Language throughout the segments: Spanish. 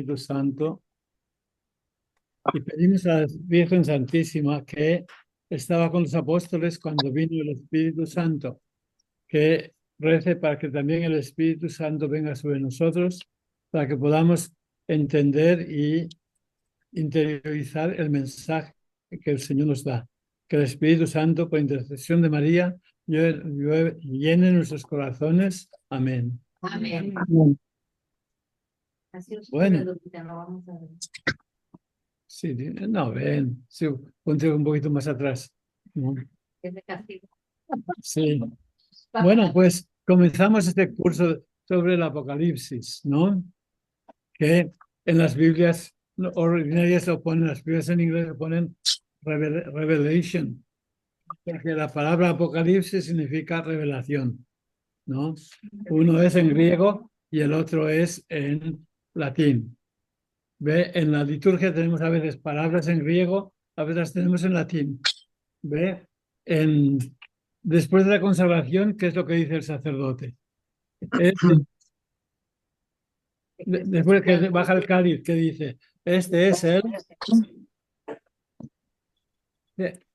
Espíritu Santo y pedimos a la Virgen Santísima, que estaba con los apóstoles cuando vino el Espíritu Santo, que rece para que también el Espíritu Santo venga sobre nosotros, para que podamos entender y interiorizar el mensaje que el Señor nos da. Que el Espíritu Santo, por intercesión de María, llene nuestros corazones. Amén. Amén. Bueno. Sí, no, ven, sí, ponte un poquito más atrás. Es de castigo. Sí. Bueno, pues comenzamos este curso sobre el Apocalipsis, ¿no? Que en las Biblias ordinarias lo ponen, las Biblias en inglés lo ponen Revelation, porque la palabra Apocalipsis significa revelación, ¿no? Uno es en griego y el otro es en latín. ¿Ve? En la liturgia tenemos a veces palabras en griego, a veces tenemos en latín. ¿Ve? Después de la consagración, ¿qué es lo que dice el sacerdote? Después que baja el cáliz, ¿qué dice? Este es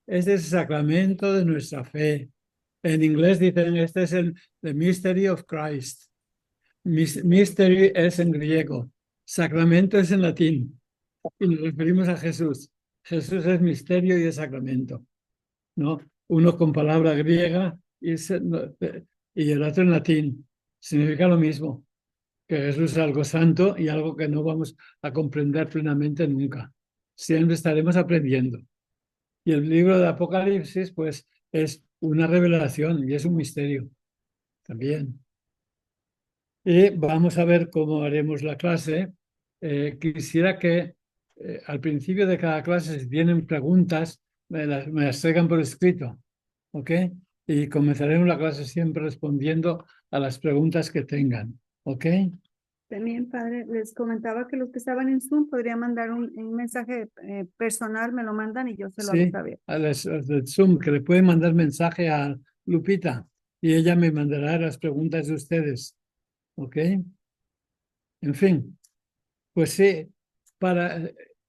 el sacramento de nuestra fe. En inglés dicen, este es the mystery of Christ. Mystery es en griego. Sacramento es en latín. Y nos referimos a Jesús. Jesús es misterio y es sacramento, ¿no? Uno con palabra griega y el otro en latín. Significa lo mismo, que Jesús es algo santo y algo que no vamos a comprender plenamente nunca. Siempre estaremos aprendiendo. Y el libro de Apocalipsis, pues, es una revelación y es un misterio también. Y vamos a ver cómo haremos la clase. Quisiera que al principio de cada clase, si tienen preguntas, me las traigan por escrito, ¿ok? Y comenzaremos la clase siempre respondiendo a las preguntas que tengan, ¿ok? También, padre, les comentaba que los que estaban en Zoom podrían mandar un mensaje personal, me lo mandan y yo se lo hago Sí, saber. a los de Zoom, que le pueden mandar mensaje a Lupita y ella me mandará las preguntas de ustedes, ¿ok? En fin, pues sí,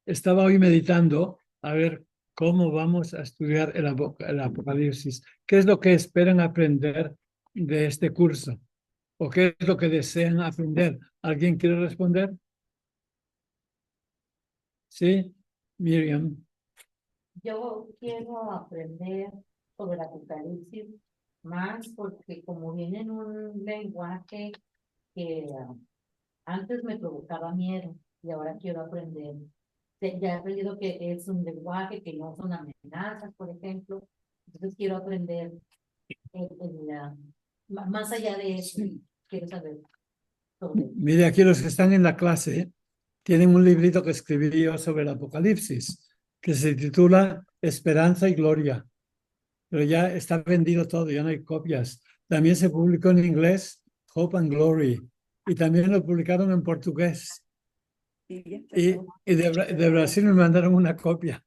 estaba hoy meditando a ver cómo vamos a estudiar el Apocalipsis. ¿Qué es lo que esperan aprender de este curso? ¿O qué es lo que desean aprender? ¿Alguien quiere responder? Sí, Miriam. Yo quiero aprender sobre el Apocalipsis más porque como viene en un lenguaje que antes me provocaba miedo y ahora quiero aprender. Ya he aprendido que es un lenguaje que no son amenazas, por ejemplo. Entonces quiero aprender más allá de eso. Quiero saber sobre eso. Mire, aquí los que están en la clase tienen un librito que escribí yo sobre el Apocalipsis, que se titula Esperanza y Gloria. Pero ya está vendido todo, ya no hay copias. También se publicó en inglés Hope and Glory y también lo publicaron en portugués. Y de Brasil me mandaron una copia.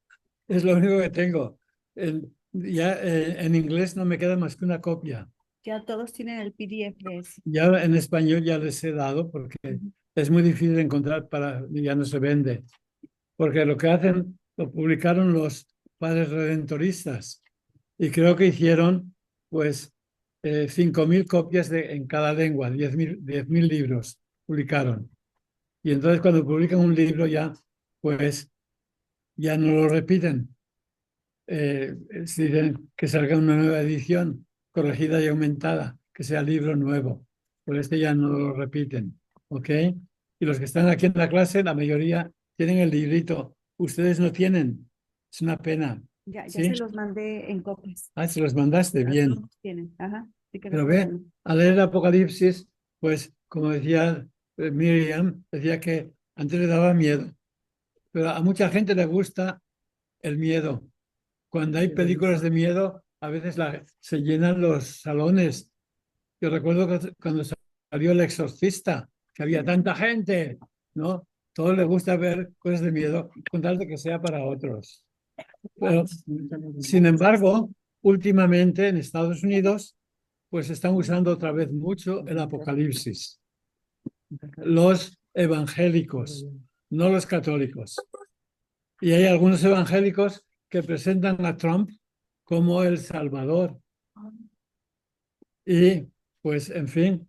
Es lo único que tengo. En inglés no me queda más que una copia. Ya todos tienen el PDF de eso. Ya en español ya les he dado porque es muy difícil de encontrar, ya no se vende. Porque lo que hacen, lo publicaron los padres redentoristas y creo que hicieron pues 5.000 copias en cada lengua, 10.000 libros publicaron. Y entonces cuando publican un libro ya, pues ya no lo repiten. Dicen que salga una nueva edición, corregida y aumentada, que sea libro nuevo. Por este ya no lo repiten, ¿ok? Y los que están aquí en la clase, la mayoría tienen el librito. Ustedes no tienen. Es una pena. Ya ¿Sí? se los mandé en copias. Ah, se los mandaste, bien. Todos tienen. Ajá. Sí que Pero los ve, tienen. al leer el Apocalipsis, pues como decía Miriam, decía que antes le daba miedo. Pero a mucha gente le gusta el miedo. Cuando hay películas de miedo, a veces se llenan los salones. Yo recuerdo que cuando salió El Exorcista, que había tanta gente, ¿no? Todos les gusta ver cosas de miedo, con tal de que sea para otros. Pero, sin embargo, últimamente en Estados Unidos, pues están usando otra vez mucho el Apocalipsis. Los evangélicos, no los católicos. Y hay algunos evangélicos que presentan a Trump como el Salvador. Y, pues, en fin,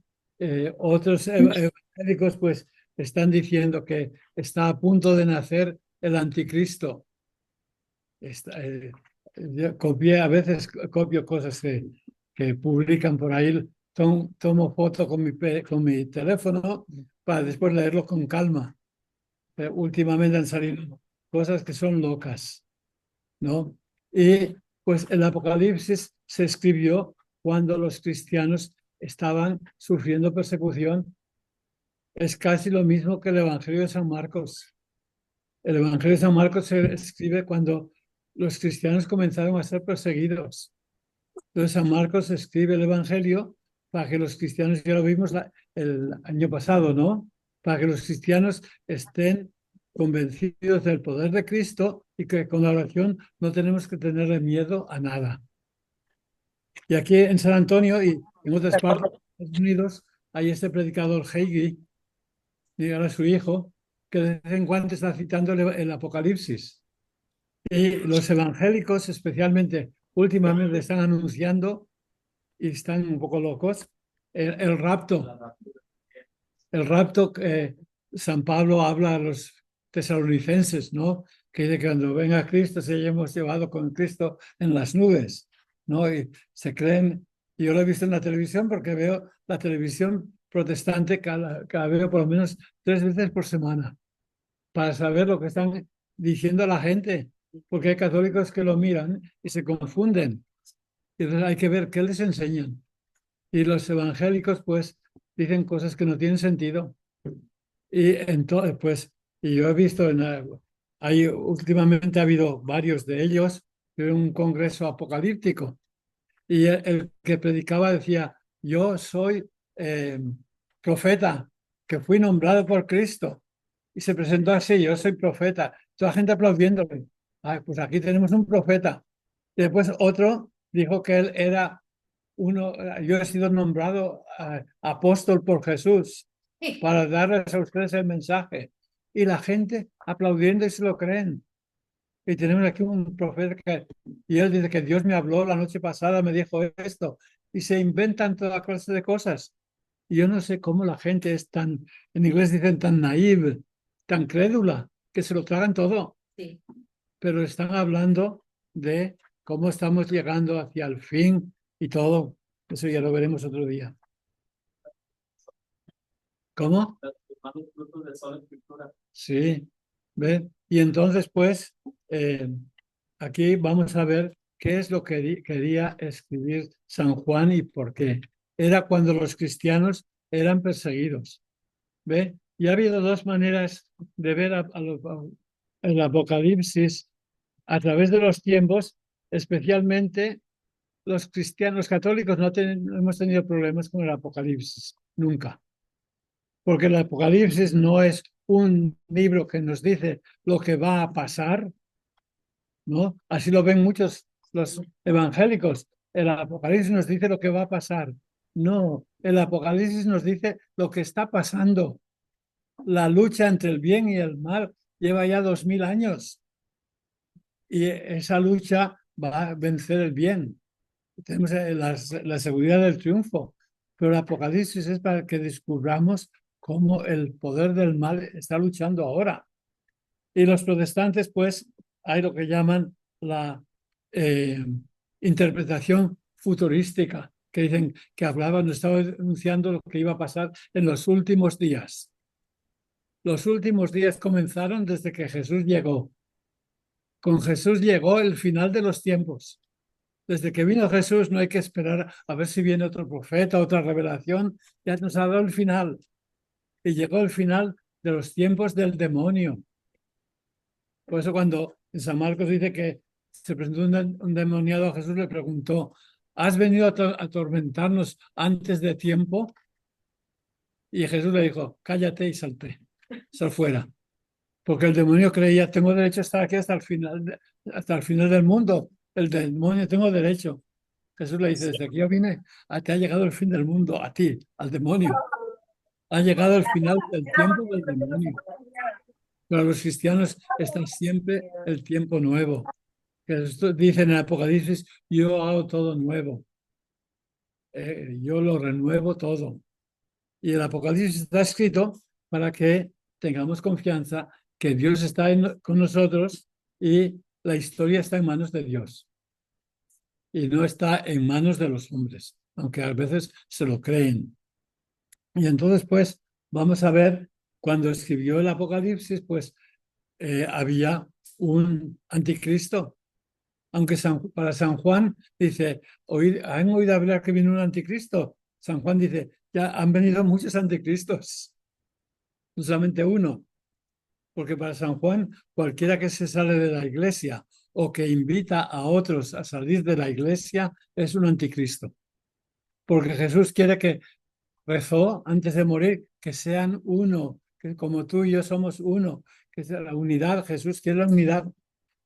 otros evangélicos, pues, están diciendo que está a punto de nacer el anticristo. Yo a veces copio cosas que publican por ahí, tomo foto con mi teléfono para después leerlo con calma. Últimamente han salido cosas que son locas, ¿no? Y pues el Apocalipsis se escribió cuando los cristianos estaban sufriendo persecución. Es casi lo mismo que el Evangelio de San Marcos. El Evangelio de San Marcos se escribe cuando los cristianos comenzaron a ser perseguidos. Entonces San Marcos escribe el Evangelio para que los cristianos, ya lo vimos el año pasado, ¿no? Para que los cristianos estén convencidos del poder de Cristo y que con la oración no tenemos que tenerle miedo a nada. Y aquí en San Antonio y en otras partes de Estados Unidos hay este predicador Hagee, y ahora su hijo, que de vez en cuando está citando el Apocalipsis. Y los evangélicos, especialmente últimamente, están anunciando, y están un poco locos, el rapto. El rapto que San Pablo habla a los tesalonicenses, ¿no? Que dice que cuando venga Cristo se hayamos llevado con Cristo en las nubes, ¿no? Y se creen, y yo lo he visto en la televisión porque veo la televisión protestante cada veo por lo menos 3 veces por semana para saber lo que están diciendo a la gente, porque hay católicos que lo miran y se confunden. Y entonces hay que ver qué les enseñan. Y los evangélicos, pues, dicen cosas que no tienen sentido. Y entonces, pues, y yo he visto, últimamente ha habido varios de ellos en un congreso apocalíptico. Y el que predicaba decía, yo soy profeta, que fui nombrado por Cristo. Y se presentó así, yo soy profeta. Toda la gente aplaudiéndole. Ah, pues aquí tenemos un profeta. Y después otro dijo que él era yo he sido nombrado apóstol por Jesús para darles a ustedes el mensaje. Y la gente aplaudiendo y se lo creen. Y tenemos aquí un profeta y él dice que Dios me habló la noche pasada, me dijo esto. Y se inventan toda clase de cosas. Y yo no sé cómo la gente es tan, en inglés dicen tan naive, tan crédula, que se lo tragan todo. Sí. Pero están hablando de cómo estamos llegando hacia el fin y todo. Eso ya lo veremos otro día. ¿Cómo? Sí. ¿Ve? Y entonces, pues, aquí vamos a ver qué es lo que quería escribir San Juan y por qué. Era cuando los cristianos eran perseguidos. ¿Ve? Y ha habido 2 maneras de ver el Apocalipsis a través de los tiempos, especialmente los cristianos católicos no hemos tenido problemas con el Apocalipsis, nunca. Porque el Apocalipsis no es un libro que nos dice lo que va a pasar, ¿no? Así lo ven muchos los evangélicos. El Apocalipsis nos dice lo que va a pasar. No, el Apocalipsis nos dice lo que está pasando. La lucha entre el bien y el mal lleva ya 2000 años. Y esa lucha va a vencer el bien. Tenemos la seguridad del triunfo, pero el Apocalipsis es para que descubramos cómo el poder del mal está luchando ahora. Y los protestantes, pues, hay lo que llaman la interpretación futurística, que dicen que estaba anunciando lo que iba a pasar en los últimos días. Los últimos días comenzaron desde que Jesús llegó. Con Jesús llegó el final de los tiempos. Desde que vino Jesús no hay que esperar a ver si viene otro profeta, otra revelación. Ya nos ha dado el final. Y llegó el final de los tiempos del demonio. Por eso cuando en San Marcos dice que se presentó un demoniado a Jesús, le preguntó, ¿has venido a atormentarnos antes de tiempo? Y Jesús le dijo, cállate y salte, sal fuera. Porque el demonio creía, tengo derecho a estar aquí hasta el final del mundo. El demonio, tengo derecho. Jesús le dice, desde que yo vine, te ha llegado el fin del mundo, a ti, al demonio. Ha llegado el final del tiempo del demonio. Para los cristianos está siempre el tiempo nuevo. Que esto dice en el Apocalipsis, yo hago todo nuevo. Yo lo renuevo todo. Y el Apocalipsis está escrito para que tengamos confianza que Dios está con nosotros y la historia está en manos de Dios y no está en manos de los hombres, aunque a veces se lo creen. Y entonces, pues, vamos a ver, cuando escribió el Apocalipsis, pues, había un anticristo. Aunque para San Juan dice, ¿han oído hablar que viene un anticristo? San Juan dice, ya han venido muchos anticristos, no solamente uno, porque para San Juan cualquiera que se sale de la iglesia o que invita a otros a salir de la iglesia es un anticristo, porque Jesús quiere que rezó antes de morir que sean uno, que como tú y yo somos uno, que sea la unidad. Jesús quiere la unidad.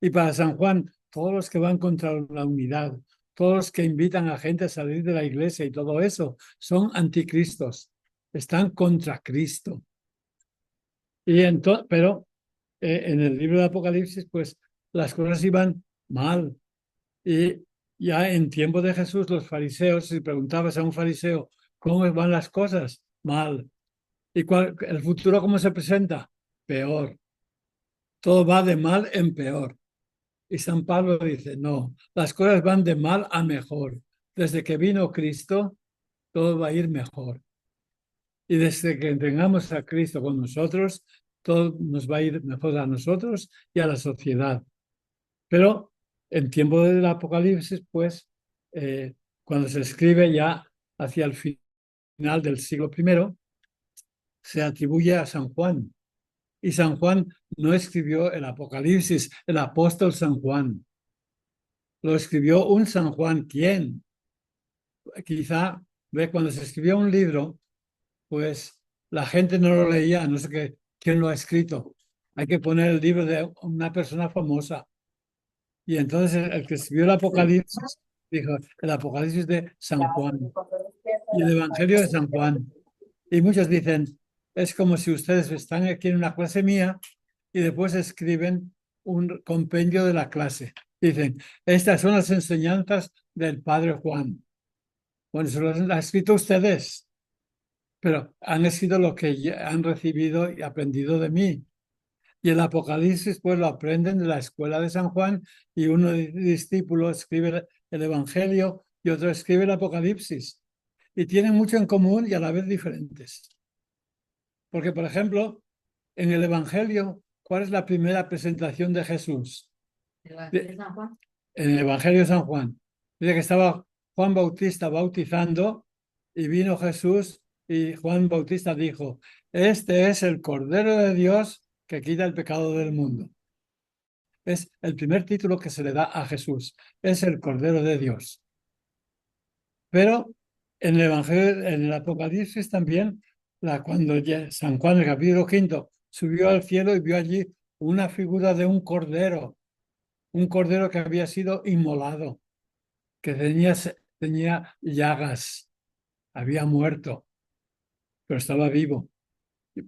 Y para San Juan, todos los que van contra la unidad, todos los que invitan a gente a salir de la iglesia y todo eso, son anticristos, están contra Cristo. Pero en el libro de Apocalipsis, pues las cosas iban mal. Y ya en tiempo de Jesús, los fariseos, si preguntabas a un fariseo, ¿cómo van las cosas? Mal. ¿Y el futuro cómo se presenta? Peor. Todo va de mal en peor. Y San Pablo dice, no, las cosas van de mal a mejor. Desde que vino Cristo, todo va a ir mejor. Y desde que tengamos a Cristo con nosotros, todo nos va a ir mejor a nosotros y a la sociedad. Pero en tiempo del Apocalipsis, pues, cuando se escribe ya hacia el final del siglo I, se atribuye a San Juan. Y San Juan no escribió el Apocalipsis, el apóstol San Juan. Lo escribió un San Juan. ¿Quién? Quizá cuando se escribió un libro, pues la gente no lo leía, no sé quién lo ha escrito. Hay que poner el libro de una persona famosa. Y entonces el que escribió el Apocalipsis dijo, el Apocalipsis de San Juan y el Evangelio de San Juan. Y muchos dicen, es como si ustedes están aquí en una clase mía y después escriben un compendio de la clase. Dicen, estas son las enseñanzas del Padre Juan. Bueno, eso lo han escrito ustedes, pero han escrito lo que ya han recibido y aprendido de mí. Y el Apocalipsis, pues lo aprenden de la escuela de San Juan y uno discípulo escribe el Evangelio y otro escribe el Apocalipsis. Y tienen mucho en común y a la vez diferentes. Porque, por ejemplo, en el Evangelio, ¿cuál es la primera presentación de Jesús? ¿De San Juan? En el Evangelio de San Juan. Dice que estaba Juan Bautista bautizando y vino Jesús y Juan Bautista dijo, este es el Cordero de Dios que quita el pecado del mundo. Es el primer título que se le da a Jesús, es el Cordero de Dios. Pero en el Evangelio, en el Apocalipsis también, cuando San Juan, el capítulo 5, subió al cielo y vio allí una figura de un cordero que había sido inmolado, que tenía llagas, había muerto, pero estaba vivo.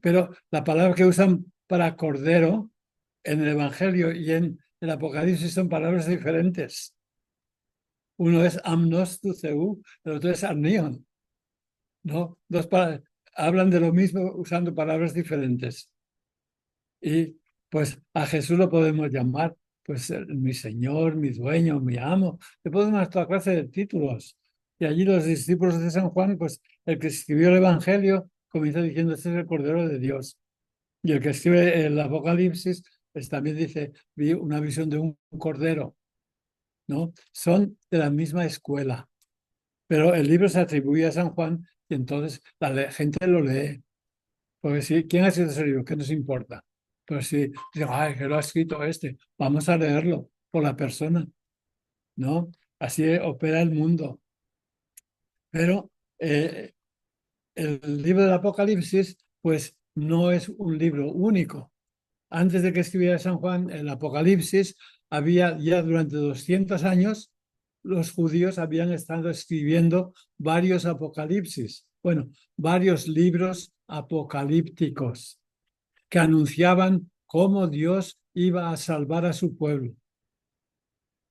Pero la palabra que usan para cordero en el Evangelio y en el Apocalipsis son palabras diferentes. Uno es amnos tuceu, el otro es arnion. ¿No? Hablan de lo mismo usando palabras diferentes. Y pues a Jesús lo podemos llamar pues mi Señor, mi dueño, mi amo. Le podemos dar toda clase de títulos. Y allí los discípulos de San Juan, pues el que escribió el Evangelio comienza diciendo, este es el Cordero de Dios. Y el que escribe el Apocalipsis, pues también dice, vi una visión de un cordero. ¿No? Son de la misma escuela. Pero el libro se atribuye a San Juan y entonces la gente lo lee. Porque si, ¿quién ha escrito ese libro? ¿Qué nos importa? Pero si digo, ay, que lo ha escrito este, vamos a leerlo por la persona, ¿no? Así opera el mundo. Pero el libro del Apocalipsis, pues no es un libro único. Antes de que escribiera San Juan, el Apocalipsis, había ya durante 200 años, los judíos habían estado escribiendo varios apocalipsis, bueno, varios libros apocalípticos que anunciaban cómo Dios iba a salvar a su pueblo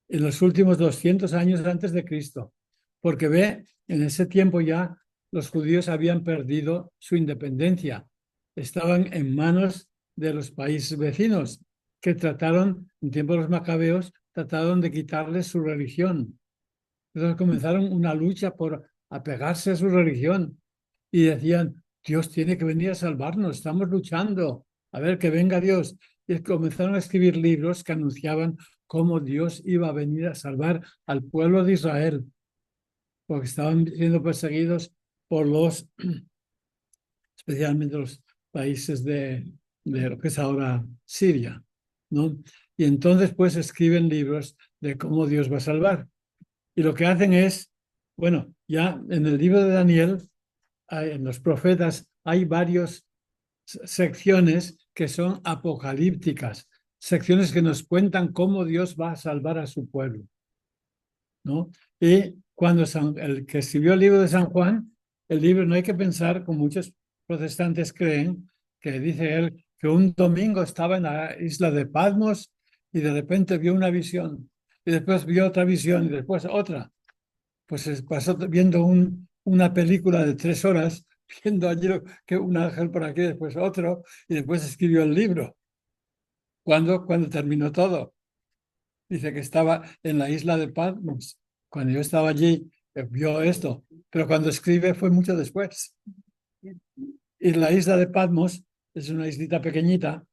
en los últimos 200 años antes de Cristo. Porque ve, en ese tiempo ya los judíos habían perdido su independencia. Estaban en manos de los países vecinos que trataron, en tiempo de los macabeos, trataron de quitarles su religión. Entonces comenzaron una lucha por apegarse a su religión y decían, Dios tiene que venir a salvarnos, estamos luchando, a ver que venga Dios. Y comenzaron a escribir libros que anunciaban cómo Dios iba a venir a salvar al pueblo de Israel, porque estaban siendo perseguidos por especialmente los países de lo que es ahora Siria, ¿no? Y entonces pues escriben libros de cómo Dios va a salvar. Y lo que hacen es, bueno, ya en el libro de Daniel, en los profetas, hay varias secciones que son apocalípticas, secciones que nos cuentan cómo Dios va a salvar a su pueblo, ¿no? Y cuando el que escribió el libro de San Juan, el libro no hay que pensar, como muchos protestantes creen, que dice él que un domingo estaba en la isla de Patmos y de repente vio una visión, y después vio otra visión y después otra. Pues se pasó viendo una película de 3 horas, viendo allí que un ángel por aquí, después otro, y después escribió el libro. Cuando terminó todo. Dice que estaba en la isla de Patmos. Cuando yo estaba allí, vio esto, pero cuando escribe fue mucho después. Y la isla de Patmos es una islita pequeñita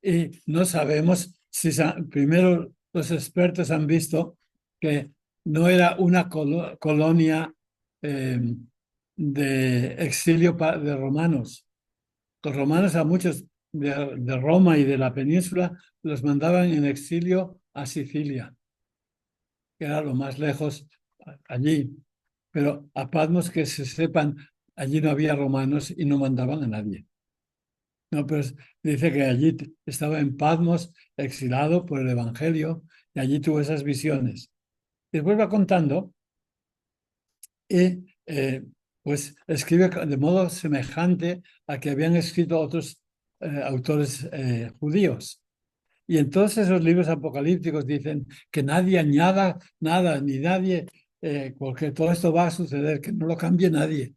y no sabemos si primero los expertos han visto que no era una colonia de exilio de romanos. Los romanos a muchos de Roma y de la península los mandaban en exilio a Sicilia, que era lo más lejos allí. Pero a Patmos, que se sepan, allí no había romanos y no mandaban a nadie. No, pero dice que allí estaba en Patmos, exilado por el Evangelio, y allí tuvo esas visiones. Después va contando y pues escribe de modo semejante a que habían escrito otros autores judíos. Y entonces esos libros apocalípticos dicen que nadie añada nada, ni nadie, porque todo esto va a suceder, que no lo cambie nadie.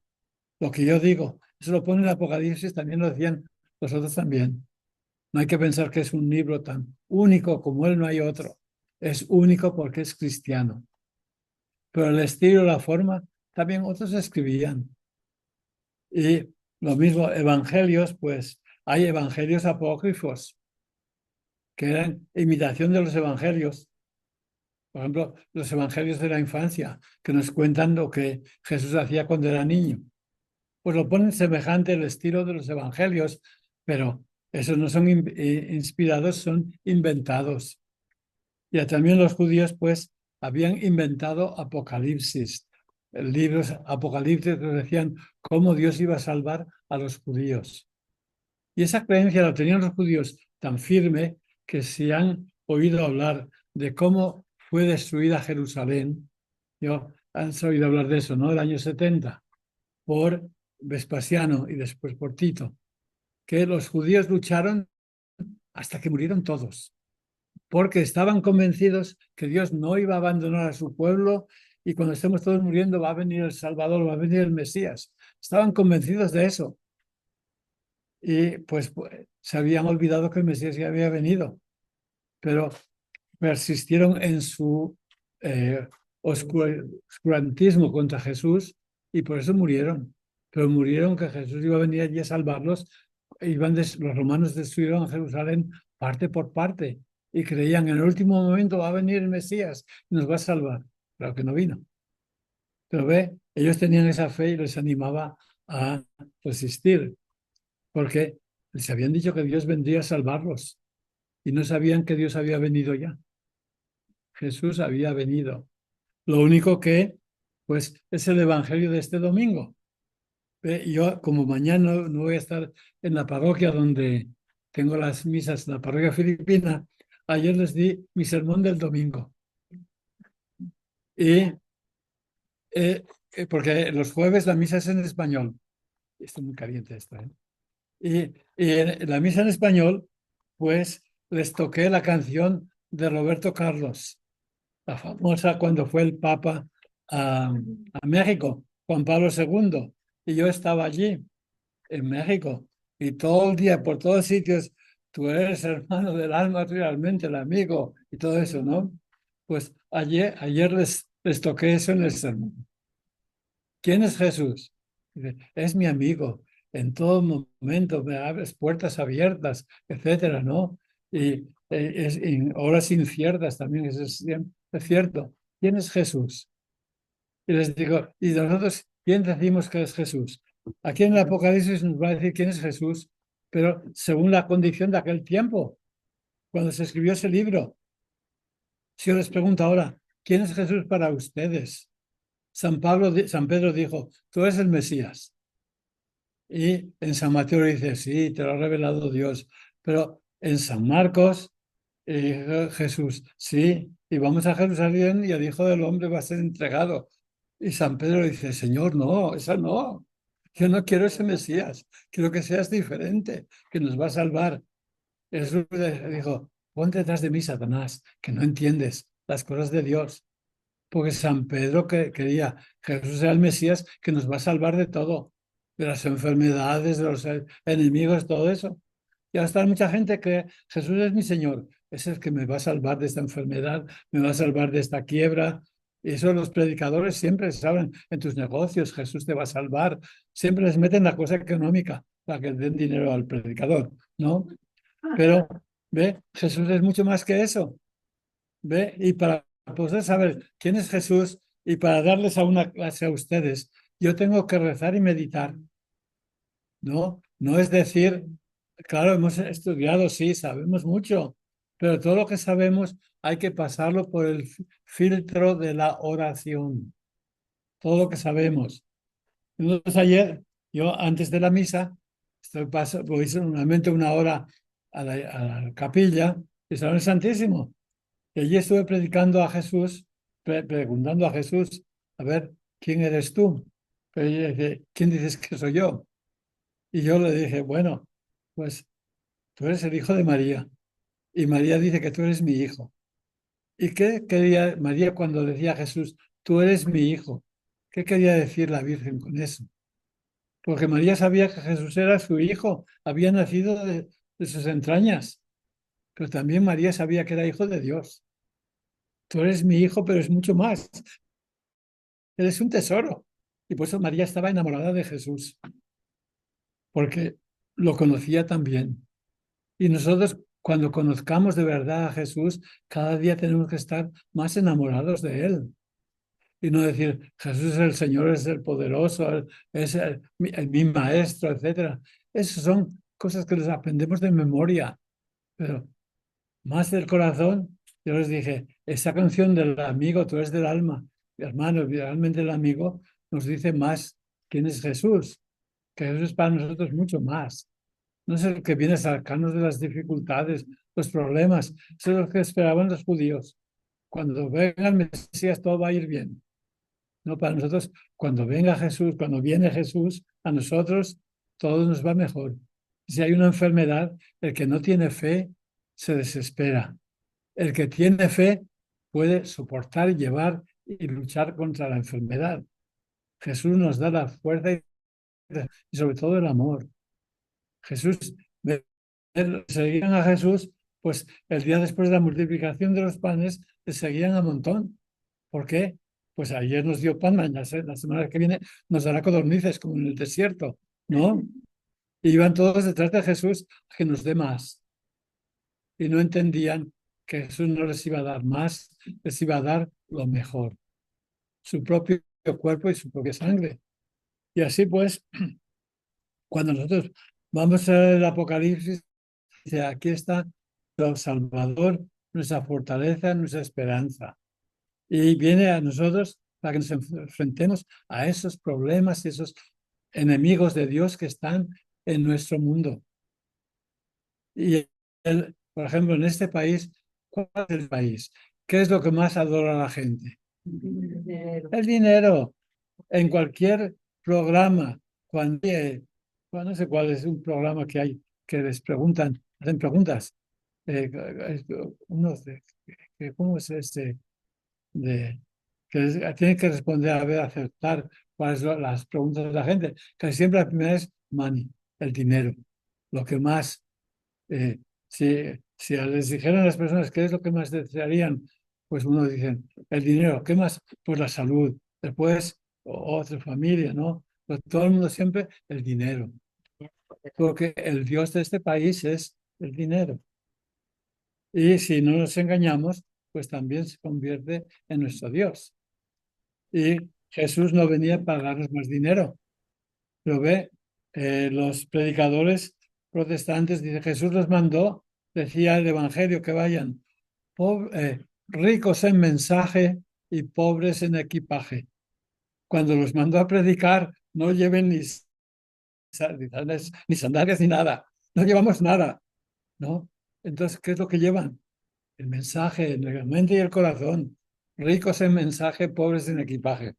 Lo que yo digo, eso lo pone en el Apocalipsis, también lo decían los otros también. No hay que pensar que es un libro tan único como él, no hay otro. Es único porque es cristiano. Pero el estilo, la forma, también otros escribían. Y lo mismo, evangelios, pues hay evangelios apócrifos, que eran imitación de los evangelios. Por ejemplo, los evangelios de la infancia, que nos cuentan lo que Jesús hacía cuando era niño. Pues lo ponen semejante al estilo de los evangelios, pero esos no son inspirados, son inventados. Y también los judíos, pues, habían inventado Apocalipsis, libros apocalípticos que decían cómo Dios iba a salvar a los judíos. Y esa creencia la tenían los judíos tan firme que si han oído hablar de cómo fue destruida Jerusalén, han oído hablar de eso, ¿no? El año 70, por Vespasiano y después por Tito, que los judíos lucharon hasta que murieron todos, porque estaban convencidos que Dios no iba a abandonar a su pueblo y cuando estemos todos muriendo va a venir el Salvador, va a venir el Mesías. Estaban convencidos de eso. Y pues se habían olvidado que el Mesías ya había venido, pero persistieron en su oscurantismo contra Jesús y por eso murieron. Pero murieron que Jesús iba a venir allí a salvarlos. Los romanos destruyeron a Jerusalén parte por parte y creían en el último momento va a venir el Mesías y nos va a salvar. Claro que no vino. Pero ve, ellos tenían esa fe y les animaba a resistir, porque les habían dicho que Dios vendría a salvarlos y no sabían que Dios había venido ya. Jesús había venido. Lo único que, pues, es el evangelio de este domingo. Yo, como mañana no voy a estar en la parroquia donde tengo las misas, en la parroquia filipina, ayer les di mi sermón del domingo. Y porque los jueves la misa es en español. Estoy muy caliente esto, ¿eh? Y la misa en español, pues les toqué la canción de Roberto Carlos, la famosa cuando fue el Papa a México, Juan Pablo II, y yo estaba allí, en México, y todo el día, por todos sitios, tú eres hermano del alma, realmente el amigo, y todo eso, ¿no? Pues ayer les toqué eso en el sermón. ¿Quién es Jesús? Dice, es mi amigo. En todo momento me abres puertas abiertas, etcétera, ¿no? Y en horas inciertas también, eso es cierto. ¿Quién es Jesús? Y les digo, ¿y nosotros quién decimos que es Jesús? Aquí en el Apocalipsis nos va a decir quién es Jesús, pero según la condición de aquel tiempo, cuando se escribió ese libro. Si yo les pregunto ahora, ¿quién es Jesús para ustedes? San Pedro dijo, tú eres el Mesías. Y en San Mateo dice, sí, te lo ha revelado Dios. Pero en San Marcos, Jesús, sí, y vamos a Jerusalén y el Hijo del Hombre va a ser entregado. Y San Pedro dice, Señor, no, esa no. Yo no quiero ese Mesías, quiero que seas diferente, que nos va a salvar. Jesús dijo, ponte detrás de mí, Satanás, que no entiendes las cosas de Dios. Porque San Pedro quería, Jesús era el Mesías que nos va a salvar de todo, de las enfermedades, de los enemigos, todo eso. Y hasta mucha gente que Jesús es mi Señor, es el que me va a salvar de esta enfermedad, me va a salvar de esta quiebra. Y eso los predicadores siempre saben, en tus negocios Jesús te va a salvar. Siempre les meten la cosa económica para que den dinero al predicador, ¿no? Pero, ve, Jesús es mucho más que eso. ¿Ve? Y para poder saber quién es Jesús y para darles a una clase a ustedes, yo tengo que rezar y meditar. No, no es decir, claro, hemos estudiado, sí, sabemos mucho, pero todo lo que sabemos hay que pasarlo por el filtro de la oración. Todo lo que sabemos. Entonces ayer, yo antes de la misa, voy solamente una hora a la capilla y Salón Santísimo. Y allí estuve predicando a Jesús, preguntando a Jesús, a ver, ¿quién eres tú? Pero ella dice, ¿quién dices que soy yo? Y yo le dije, bueno, pues tú eres el hijo de María. Y María dice que tú eres mi hijo. ¿Y qué quería María cuando decía a Jesús, tú eres mi hijo? ¿Qué quería decir la Virgen con eso? Porque María sabía que Jesús era su hijo, había nacido de sus entrañas, pero también María sabía que era hijo de Dios. Tú eres mi hijo, pero es mucho más. Eres un tesoro. Y por eso María estaba enamorada de Jesús, porque lo conocía también. Y nosotros, cuando conozcamos de verdad a Jesús, cada día tenemos que estar más enamorados de Él. Y no decir, Jesús es el Señor, es el poderoso, es mi maestro, etc. Esas son cosas que les aprendemos de memoria. Pero más del corazón, yo les dije, esa canción del amigo, tú eres del alma, hermano, realmente el amigo nos dice más quién es Jesús, que Jesús es para nosotros mucho más. No es el que viene a sacarnos de las dificultades, los problemas, eso es lo que esperaban los judíos. Cuando venga el Mesías todo va a ir bien. No, para nosotros, cuando venga Jesús, cuando viene Jesús, a nosotros todo nos va mejor. Si hay una enfermedad, el que no tiene fe se desespera. El que tiene fe puede soportar, llevar y luchar contra la enfermedad. Jesús nos da la fuerza y sobre todo el amor. Jesús, seguían a Jesús, pues el día después de la multiplicación de los panes, le seguían a montón. ¿Por qué? Pues ayer nos dio pan, la semana que viene nos dará codornices como en el desierto, ¿no? Y iban todos detrás de Jesús a que nos dé más. Y no entendían que Jesús no les iba a dar más, les iba a dar lo mejor, su propio cuerpo y su propia sangre. Y así pues, cuando nosotros vamos al Apocalipsis, dice, aquí está el Salvador, nuestra fortaleza, nuestra esperanza. Y viene a nosotros para que nos enfrentemos a esos problemas y esos enemigos de Dios que están en nuestro mundo. Y por ejemplo, en este país, ¿cuál es el país? ¿Qué es lo que más adora la gente? El dinero. En cualquier programa, cuando no sé cuál es un programa que hay, que les preguntan, hacen preguntas, uno ¿cómo es tiene que responder a ver, aceptar cuáles son las preguntas de la gente? Casi siempre la primera es money, el dinero. Lo que más, eh, si les dijeran a las personas qué es lo que más desearían, pues uno dice, el dinero. ¿Qué más? Pues la salud. Después, otra familia, ¿no? Pero todo el mundo siempre el dinero. Porque el Dios de este país es el dinero. Y si no nos engañamos, pues también se convierte en nuestro Dios. Y Jesús no venía a pagarnos más dinero. Lo ve, los predicadores protestantes, dice, Jesús los mandó, decía el Evangelio, que vayan ricos en mensaje y pobres en equipaje. Cuando los mandó a predicar, no lleven ni sandalias ni nada. No llevamos nada, ¿no? Entonces, ¿qué es lo que llevan? El mensaje en la mente y el corazón. Ricos en mensaje, pobres en equipaje.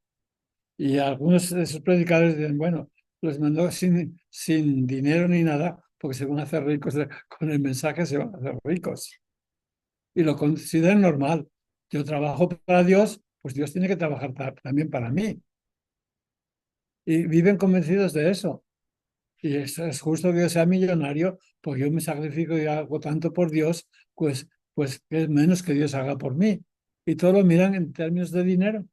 Y algunos de esos predicadores dicen, bueno, los mandó sin dinero ni nada, porque se van a hacer ricos con el mensaje, se van a hacer ricos. Y lo consideran normal. Yo trabajo para Dios, pues Dios tiene que trabajar también para mí. Y viven convencidos de eso. Y es justo que yo sea millonario, porque yo me sacrifico y hago tanto por Dios, pues es menos que Dios haga por mí. Y todo lo miran en términos de dinero.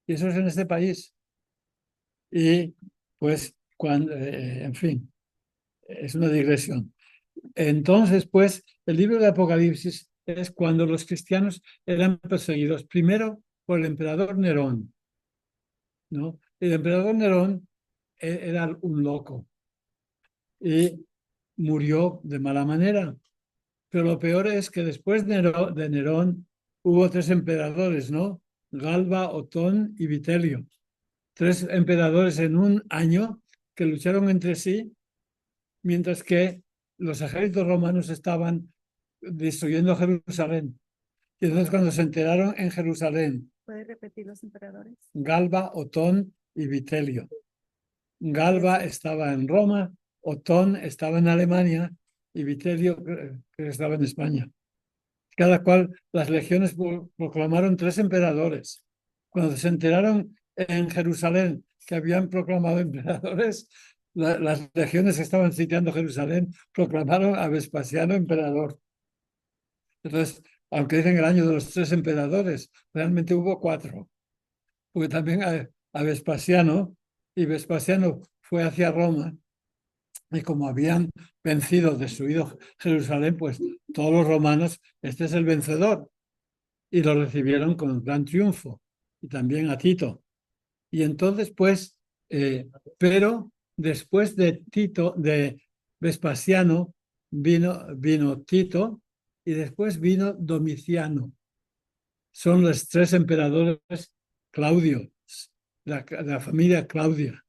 Y eso es en este país. Y pues, en fin, es una digresión. Entonces, pues, el libro de Apocalipsis es cuando los cristianos eran perseguidos, primero por el emperador Nerón, ¿no? El emperador Nerón era un loco y murió de mala manera. Pero lo peor es que después de Nerón hubo tres emperadores, ¿no? Galba, Otón y Vitelio. Tres emperadores en un año que lucharon entre sí, mientras que los ejércitos romanos estaban destruyendo Jerusalén. Y entonces cuando se enteraron en Jerusalén, ¿Puede repetir los emperadores? Galba, Otón y Vitelio. Galba estaba en Roma, Otón estaba en Alemania y Vitelio que estaba en España. Cada cual, las legiones proclamaron tres emperadores. Cuando se enteraron en Jerusalén que habían proclamado emperadores, las legiones que estaban sitiando Jerusalén proclamaron a Vespasiano emperador. Entonces, aunque dicen el año de los tres emperadores, realmente hubo cuatro, porque también a Vespasiano, y Vespasiano fue hacia Roma, y como habían vencido, destruido Jerusalén, pues todos los romanos, este es el vencedor, y lo recibieron con gran triunfo, y también a Tito. Y entonces, pues, pero después de Tito, de Vespasiano, vino Tito y después vino Domiciano. Son los tres emperadores Claudio, la familia Claudia,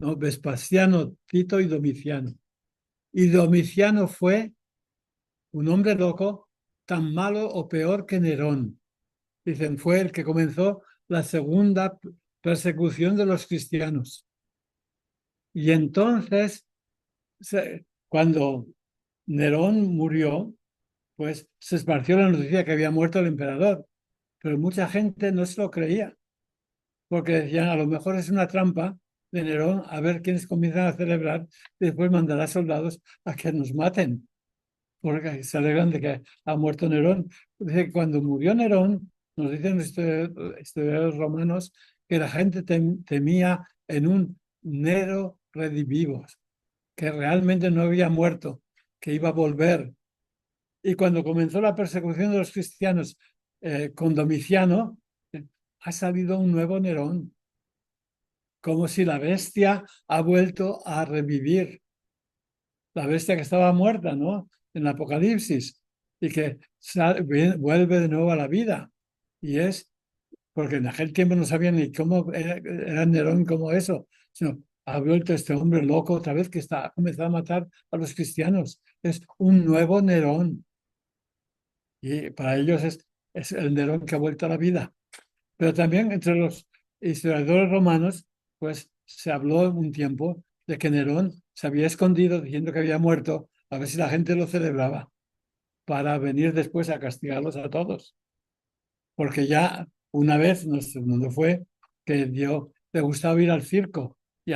¿no? Vespasiano, Tito y Domiciano. Y Domiciano fue un hombre loco, tan malo o peor que Nerón. Dicen, fue el que comenzó la segunda persecución de los cristianos. Y entonces, cuando Nerón murió, pues se esparció la noticia que había muerto el emperador, pero mucha gente no se lo creía, porque decían, a lo mejor es una trampa de Nerón, a ver quiénes comienzan a celebrar, y después mandará soldados a que nos maten, porque se alegran de que ha muerto Nerón. Dice que cuando murió Nerón, nos dicen los historiadores romanos, que la gente temía en un Nero redivivos, que realmente no había muerto, que iba a volver. Y cuando comenzó la persecución de los cristianos con Domiciano, ha salido un nuevo Nerón, como si la bestia ha vuelto a revivir. La bestia que estaba muerta, ¿no? En el Apocalipsis, y que vuelve de nuevo a la vida. Y es porque en aquel tiempo no sabían ni cómo era Nerón como eso, sino ha vuelto este hombre loco otra vez que ha comenzado a matar a los cristianos. Es un nuevo Nerón. Y para ellos es el Nerón que ha vuelto a la vida. Pero también entre los historiadores romanos, pues se habló un tiempo de que Nerón se había escondido diciendo que había muerto, a ver si la gente lo celebraba. para venir después a castigarlos a todos. Porque ya una vez, no sé dónde fue, que le gustaba ir al circo y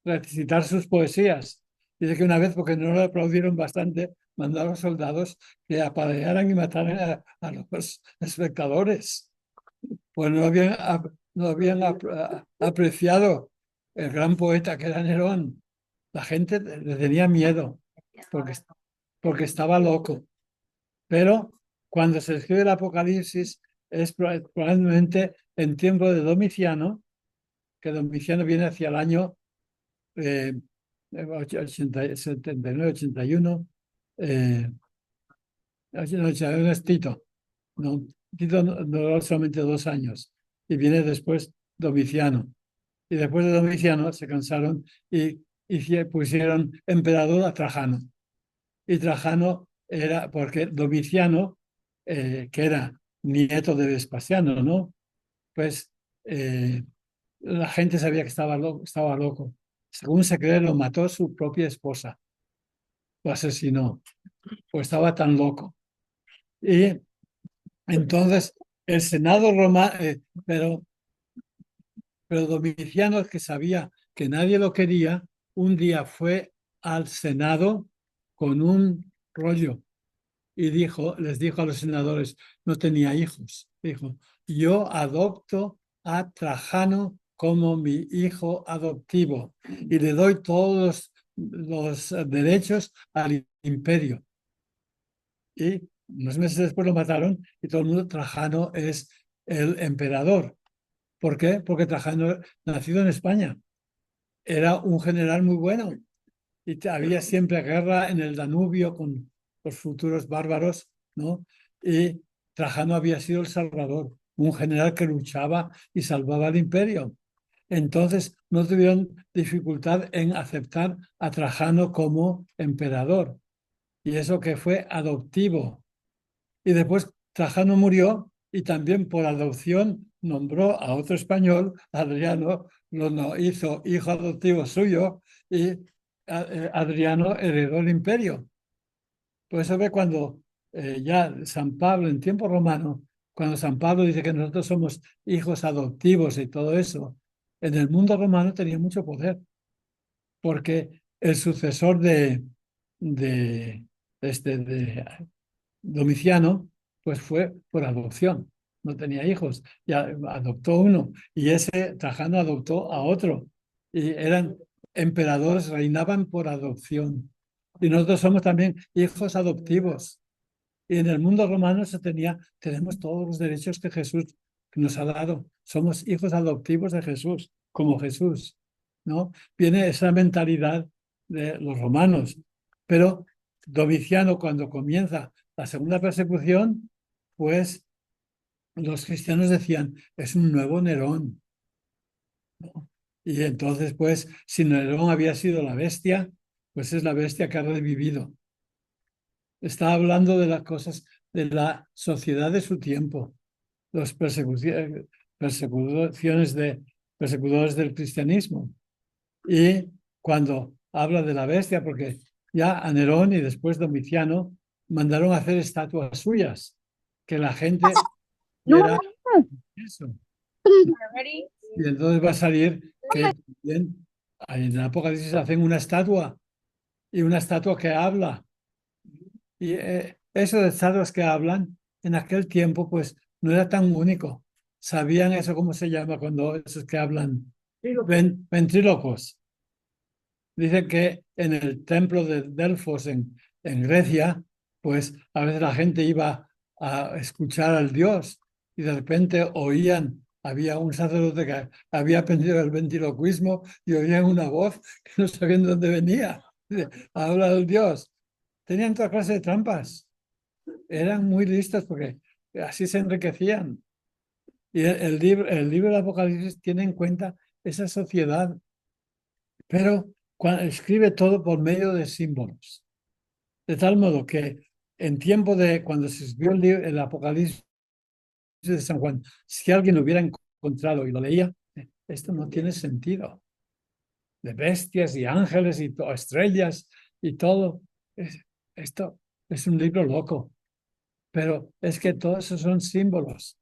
recitar sus poesías. Dice que una vez, porque no le aplaudieron bastante, mandó a los soldados que apalearan y mataran a los espectadores. Pues no habían apreciado el gran poeta que era Nerón. La gente le tenía miedo porque estaba loco. Pero cuando se escribe el Apocalipsis es probablemente en tiempo de Domiciano, que Domiciano viene hacia el año 79, 81. 81 es Tito. No, Tito no duró solamente 2 años y viene después Domiciano. Y después de Domiciano se cansaron y pusieron emperador a Trajano. Y Trajano era, porque Domiciano, que era nieto de Vespasiano, ¿no? Pues la gente sabía que estaba loco. Según se cree, lo mató su propia esposa. Lo asesinó. Pues estaba tan loco. Y entonces el Senado romano, pero Domiciano, que sabía que nadie lo quería, un día fue al Senado con un rollo y les dijo a los senadores, no tenía hijos, dijo, yo adopto a Trajano como mi hijo adoptivo y le doy todos los derechos al imperio. Y unos meses después lo mataron y todo el mundo, Trajano es el emperador. ¿Por qué? Porque Trajano, nacido en España, era un general muy bueno y había siempre guerra en el Danubio con los futuros bárbaros, ¿no? Y Trajano había sido el salvador, un general que luchaba y salvaba al imperio. Entonces no tuvieron dificultad en aceptar a Trajano como emperador. Y eso que fue adoptivo. Y después Trajano murió y también por adopción nombró a otro español, Adriano, lo hizo hijo adoptivo suyo y Adriano heredó el imperio. Por eso ve cuando ya San Pablo, en tiempo romano, cuando San Pablo dice que nosotros somos hijos adoptivos y todo eso, en el mundo romano tenía mucho poder, porque el sucesor de, de Domiciano, pues fue por adopción, no tenía hijos, ya adoptó uno y ese Trajano adoptó a otro y eran emperadores, reinaban por adopción. Y nosotros somos también hijos adoptivos. Y en el mundo romano tenemos todos los derechos que Jesús nos ha dado. Somos hijos adoptivos de Jesús, como Jesús, ¿no? Viene esa mentalidad de los romanos. Pero Domiciano, cuando comienza la segunda persecución, pues los cristianos decían, es un nuevo Nerón, ¿no? Y entonces, pues, si Nerón había sido la bestia, pues es la bestia que ha revivido. Está hablando de las cosas de la sociedad de su tiempo, los persecutores del cristianismo. Y cuando habla de la bestia, porque ya a Nerón y después Domiciano mandaron a hacer estatuas suyas, que la gente viera eso. Y entonces va a salir que también en el Apocalipsis hacen una estatua y una estatua que habla. Y eso de estatuas que hablan, en aquel tiempo, pues no era tan único. ¿Sabían eso cómo se llama cuando esos que hablan? Ventrílocos. Dicen que en el templo de Delfos en Grecia, pues a veces la gente iba a escuchar al dios y de repente había un sacerdote que había aprendido el ventriloquismo y oían una voz que no sabían de dónde venía. Habla del dios. Tenían toda clase de trampas. Eran muy listos porque así se enriquecían. Y el libro del Apocalipsis tiene en cuenta esa sociedad, pero escribe todo por medio de símbolos. De tal modo que en tiempo de cuando se escribió el Apocalipsis de San Juan, si alguien lo hubiera encontrado y lo leía, esto no tiene sentido. De bestias y ángeles y estrellas y todo. Esto es un libro loco, pero es que todos esos son símbolos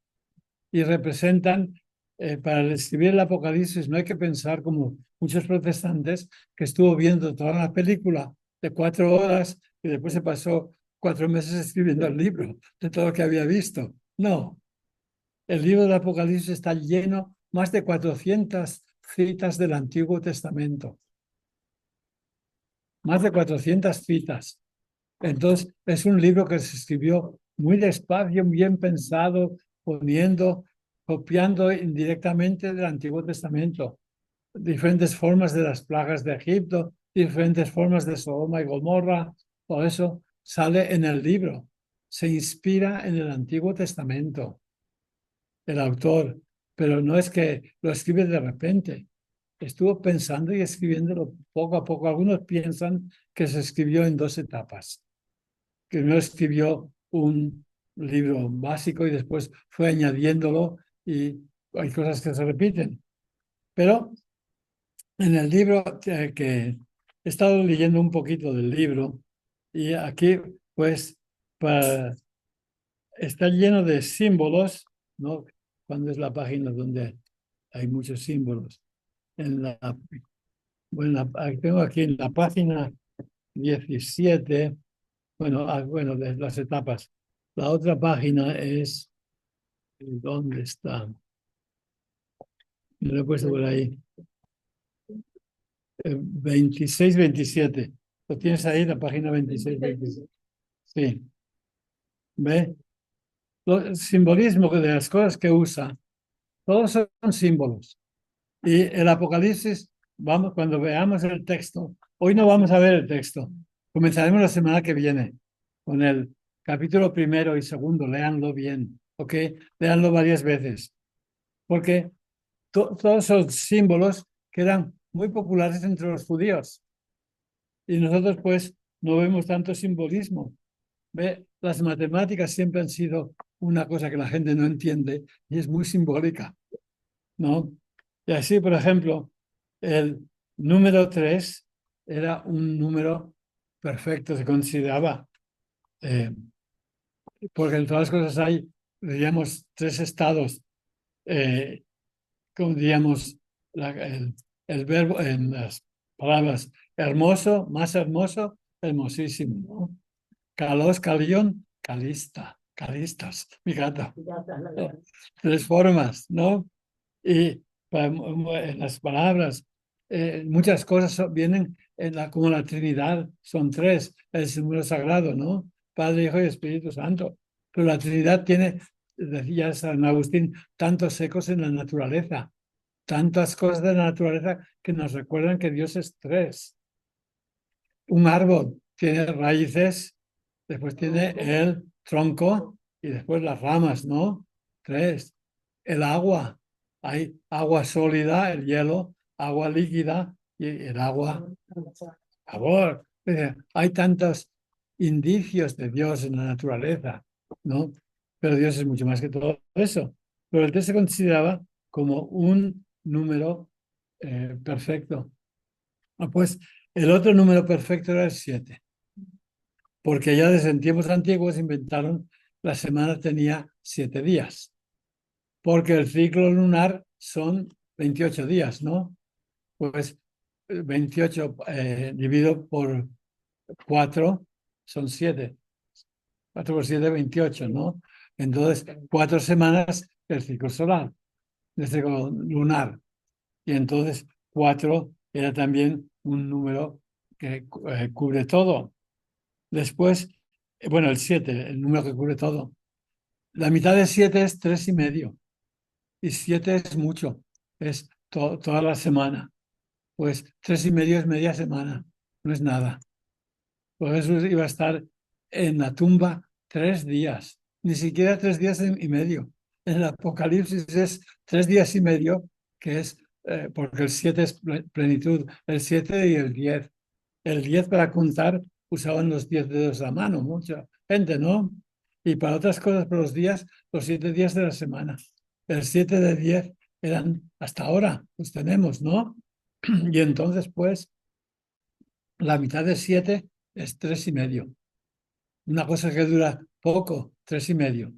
y representan, para escribir el Apocalipsis no hay que pensar como muchos protestantes que estuvo viendo toda la película de 4 horas y después se pasó 4 meses escribiendo el libro de todo lo que había visto. No, el libro del Apocalipsis está lleno más de 400 citas del Antiguo Testamento. Más de 400 citas. Entonces, es un libro que se escribió muy despacio, bien pensado, copiando indirectamente del Antiguo Testamento. Diferentes formas de las plagas de Egipto, diferentes formas de Sodoma y Gomorra, todo eso sale en el libro. Se inspira en el Antiguo Testamento, el autor, pero no es que lo escribe de repente. Estuvo pensando y escribiéndolo poco a poco. Algunos piensan que se escribió en 2 etapas, que no escribió un libro básico y después fue añadiéndolo y hay cosas que se repiten. Pero en el libro que he estado leyendo un poquito del libro y aquí pues está lleno de símbolos, ¿no? Cuando es la página donde hay muchos símbolos. Bueno, tengo aquí en la página 17, bueno, de las etapas. La otra página es, ¿dónde está? Me lo he puesto por ahí. 26, 27. ¿Lo tienes ahí, la página 26, 27? Sí. ¿Ve? El simbolismo de las cosas que usa, todos son símbolos. Y el Apocalipsis, vamos, cuando veamos el texto, hoy no vamos a ver el texto, comenzaremos la semana que viene con el capítulo 1 y 2, léanlo bien, ¿ok? Léanlo varias veces, porque todos son símbolos que eran muy populares entre los judíos y nosotros pues no vemos tanto simbolismo. ¿Ve? Las matemáticas siempre han sido una cosa que la gente no entiende y es muy simbólica, ¿no? Y así, por ejemplo, el número 3 era un número perfecto, se consideraba, porque en todas las cosas hay, diríamos, 3 estados, como diríamos, el verbo en las palabras hermoso, más hermoso, hermosísimo, ¿no? Kalos, calión, calista, calistas, mi gato. 3 formas, ¿no? Y en las palabras, muchas cosas vienen como la Trinidad, son 3, es el número sagrado, ¿no? Padre, Hijo y Espíritu Santo. Pero la Trinidad tiene, decía San Agustín, tantos ecos en la naturaleza, tantas cosas de la naturaleza que nos recuerdan que Dios es 3. Un árbol tiene raíces, después tiene el tronco y después las ramas, ¿no? 3. El agua, hay agua sólida, el hielo, agua líquida y el agua, sabor. Hay tantos indicios de Dios en la naturaleza, ¿no? Pero Dios es mucho más que todo eso. Pero el 3 se consideraba como un número perfecto. Pues el otro número perfecto era el 7, porque ya desde tiempos antiguos inventaron la semana tenía 7 días, porque el ciclo lunar son 28 días, ¿no? Pues 28 dividido por 4 son 7. 4 por 7, 28, ¿no? Entonces, 4 semanas del ciclo solar, del ciclo lunar. Y entonces 4 era también un número que cubre todo. Después, bueno, el 7, el número que cubre todo. La mitad de 7 es 3,5. Y 7 es mucho, es toda la semana. Pues 3,5 es media semana, no es nada. Pues Jesús iba a estar en la tumba 3 días, ni siquiera 3 días y medio. En el Apocalipsis es 3 días y medio, que es porque el 7 es plenitud, el 7 y el 10. El 10 para contar usaban los 10 dedos de la mano, mucha gente, ¿no? Y para otras cosas, para los días, los 7 días de la semana. El 7 de 10 eran hasta ahora, los tenemos, ¿no? Y entonces, pues, la mitad de 7 es 3,5. Una cosa que dura poco, 3,5.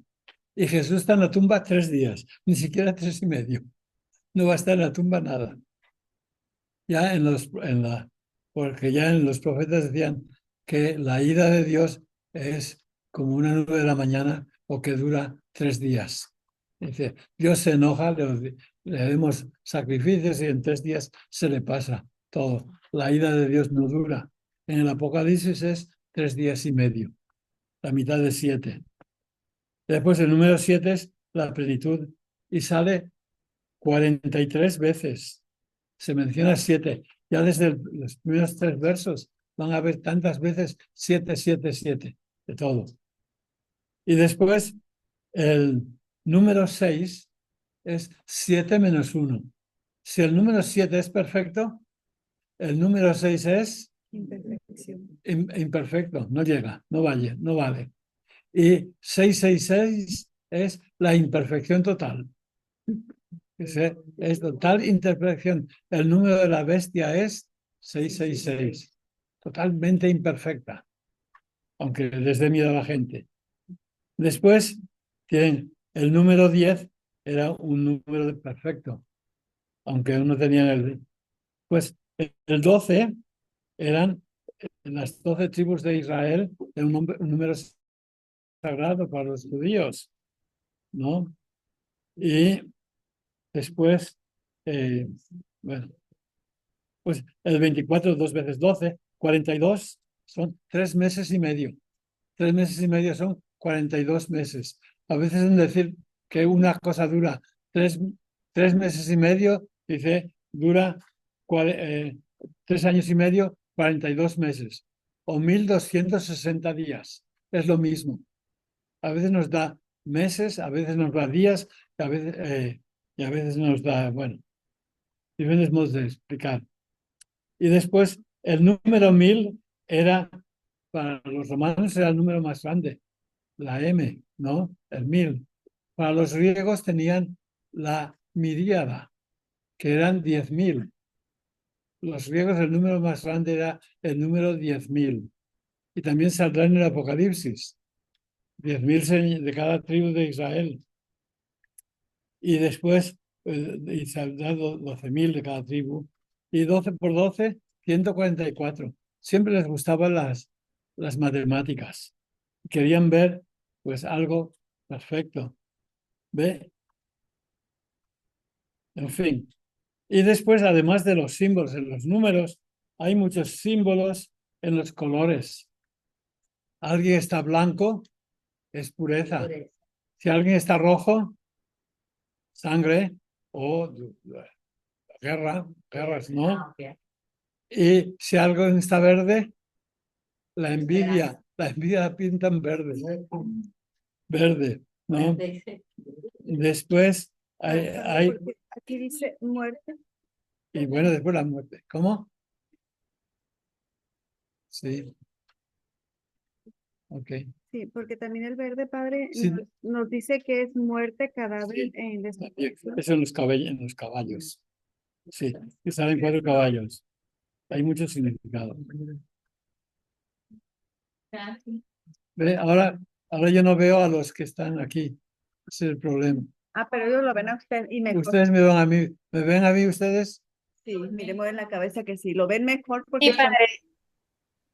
Y Jesús está en la tumba 3 días, ni siquiera 3,5. No va a estar en la tumba nada. Ya porque ya en los profetas decían que la ira de Dios es como una nube de la mañana o que dura 3 días. Dice, Dios se enoja, le demos sacrificios y en 3 días se le pasa todo. La ira de Dios no dura. En el Apocalipsis es 3 días y medio, la mitad de 7. Después el número 7 es la plenitud y sale 43 veces. Se menciona 7. Ya desde los primeros 3 versos van a ver tantas veces 7, 7, 7, de todo. Y después el número 6 es 7 menos 1. Si el número 7 es perfecto, el número 6 es Imperfección. imperfecto, no llega, no vale. Y 666 es la imperfección total. Es total imperfección. El número de la bestia es 666. Totalmente imperfecta, aunque les dé miedo a la gente. Después tienen el número 10, era un número perfecto, aunque uno tenía Pues el 12 eran las 12 tribus de Israel, era un número sagrado para los judíos, ¿no? Y después, bueno, pues el 24, 2 veces 12, 42 son 3 meses y medio. 3 meses y medio son 42 meses. A veces en decir que una cosa dura 3 meses y medio, dice, dura 3 años y medio, 42 meses. O 1260 días. Es lo mismo. A veces nos da meses, a veces nos da días, y a veces nos da, bueno, diferentes modos de explicar. Y después el número 1000 era, para los romanos era el número más grande, la M, ¿no? El 1000. Para los griegos tenían la miríada, que eran 10.000. Los griegos el número más grande era el número 10.000. Y también saldrá en el Apocalipsis, 10.000 de cada tribu de Israel. Y después y saldrá 12.000 de cada tribu. Y 12 por 12, 144. Siempre les gustaban las matemáticas. Querían ver pues algo perfecto. ¿Ve? En fin. Y después, además de los símbolos en los números, hay muchos símbolos en los colores. Alguien está blanco, es pureza. Si alguien está rojo, sangre o guerras, ¿no? Y si algo está verde, la envidia la pintan verde. Verde, ¿no? Después hay Porque aquí dice muerte. y bueno, después la muerte. ¿Cómo? Sí. Ok. Sí, porque también el verde, padre, Sí. nos dice que es muerte, cadáver Sí. en Eso en los caballos. Sí, que salen 4 caballos. Hay mucho significado. ¿Ve? Ahora yo no veo a los que están aquí. Ese es el problema. Ah, pero ellos lo ven a usted y mejor. Ustedes me ven a mí. ¿Me ven a mí ustedes? Sí, mire, mueven la cabeza que sí, lo ven mejor porque Sí, están- padre.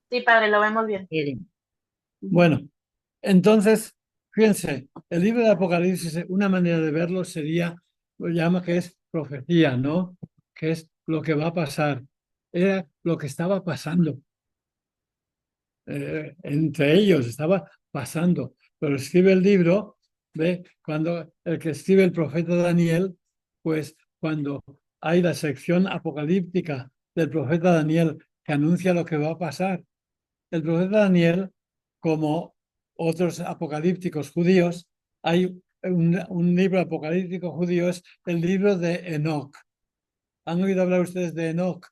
Sí, padre, lo vemos bien. Bien. Bueno, entonces, fíjense, el libro de Apocalipsis, una manera de verlo sería, lo llama que es profecía, ¿no? Que es lo que va a pasar. Era lo que estaba pasando. Entre ellos estaba pasando. Pero escribe el libro, ¿ve? Cuando el que escribe el profeta Daniel, pues cuando hay la sección apocalíptica del profeta Daniel que anuncia lo que va a pasar, el profeta Daniel, como otros apocalípticos judíos, hay un libro apocalíptico judío, es el libro de Enoc. ¿Han oído hablar ustedes de Enoc?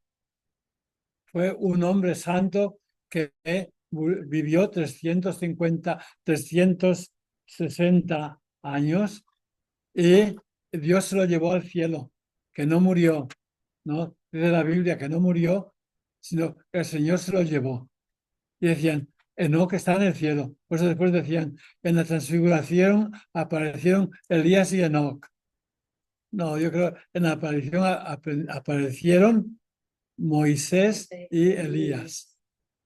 Fue un hombre santo que vivió 360 años y Dios se lo llevó al cielo, que no murió, ¿no? Dice la Biblia que no murió, sino que el Señor se lo llevó. Y decían, Enoc está en el cielo. Por eso después decían, en la transfiguración aparecieron Elías y Enoc. No, yo creo en la aparición aparecieron Moisés y Elías.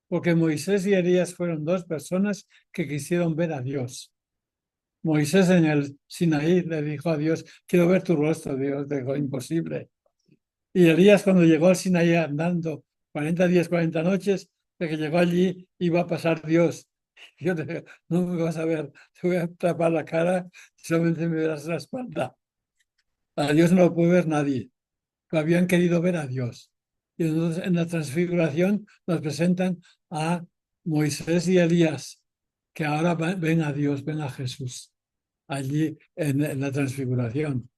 Porque Moisés y Elías fueron dos personas que quisieron ver a Dios. Moisés en el Sinaí le dijo a Dios, quiero ver tu rostro, Dios, dijo, imposible. Y Elías cuando llegó al Sinaí andando 40 días, 40 noches, de que llegó allí iba a pasar Dios. Y yo le dije, no me vas a ver, te voy a tapar la cara, solamente me verás la espalda. A Dios no lo puede ver nadie. Habían querido ver a Dios. Y entonces en la transfiguración nos presentan a Moisés y Elías, que ahora ven a Dios, ven a Jesús, allí en la transfiguración.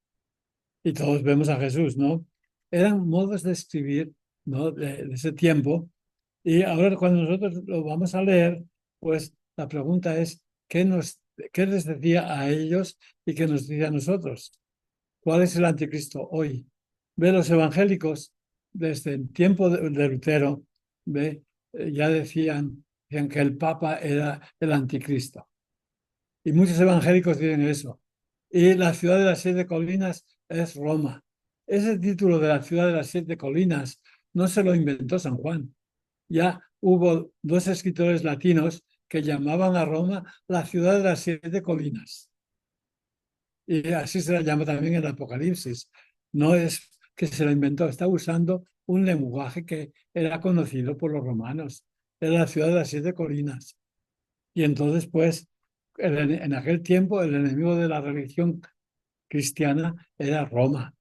Y todos vemos a Jesús, ¿no? Eran modos de escribir, ¿no? De ese tiempo. Y ahora cuando nosotros lo vamos a leer, pues la pregunta es, ¿qué les decía a ellos y qué nos dice a nosotros? ¿Cuál es el anticristo hoy? Ve, los evangélicos, desde el tiempo de Lutero, ve, ya decían que el Papa era el anticristo. Y muchos evangélicos dicen eso. Y la ciudad de las 7 colinas es Roma. Ese título de la ciudad de las 7 colinas no se lo inventó San Juan. Ya hubo 2 escritores latinos que llamaban a Roma la ciudad de las 7 colinas. Y así se la llama también en el Apocalipsis. No es que se lo inventó, está usando un lenguaje que era conocido por los romanos. Era la ciudad de las 7 colinas. Y entonces, pues, en aquel tiempo el enemigo de la religión cristiana era Roma.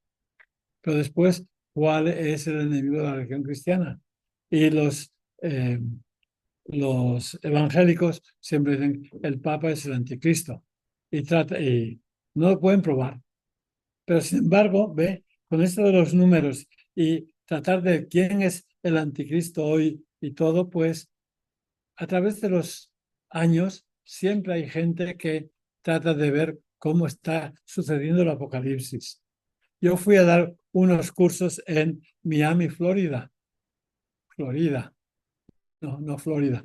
Pero después, ¿cuál es el enemigo de la religión cristiana? Y los evangélicos siempre dicen el Papa es el anticristo. Y no lo pueden probar. Pero sin embargo, ve, con esto de los números y tratar de quién es el anticristo hoy y todo, pues a través de los años siempre hay gente que trata de ver cómo está sucediendo el apocalipsis. Yo fui a dar unos cursos en Miami, Florida. No, Florida.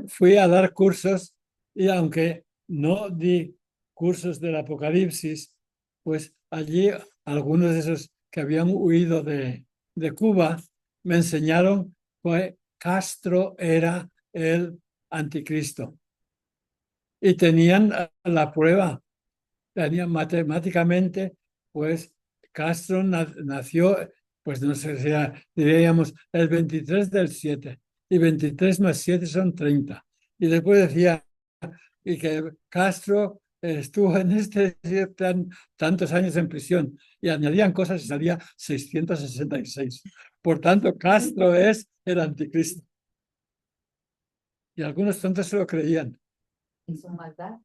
Fui a dar cursos y aunque no di cursos del apocalipsis, pues allí algunos de esos que habían huido de Cuba me enseñaron que Castro era el anticristo. Y tenían la prueba, tenían matemáticamente, pues Castro nació, pues no sé si diríamos el 23 del 7, y 23 más 7 son 30. Y después decía, y que Castro estuvo en tantos años en prisión, y añadían cosas y salía 666. Por tanto, Castro es el anticristo. Y algunos tontos se lo creían. ¿Y su maldad?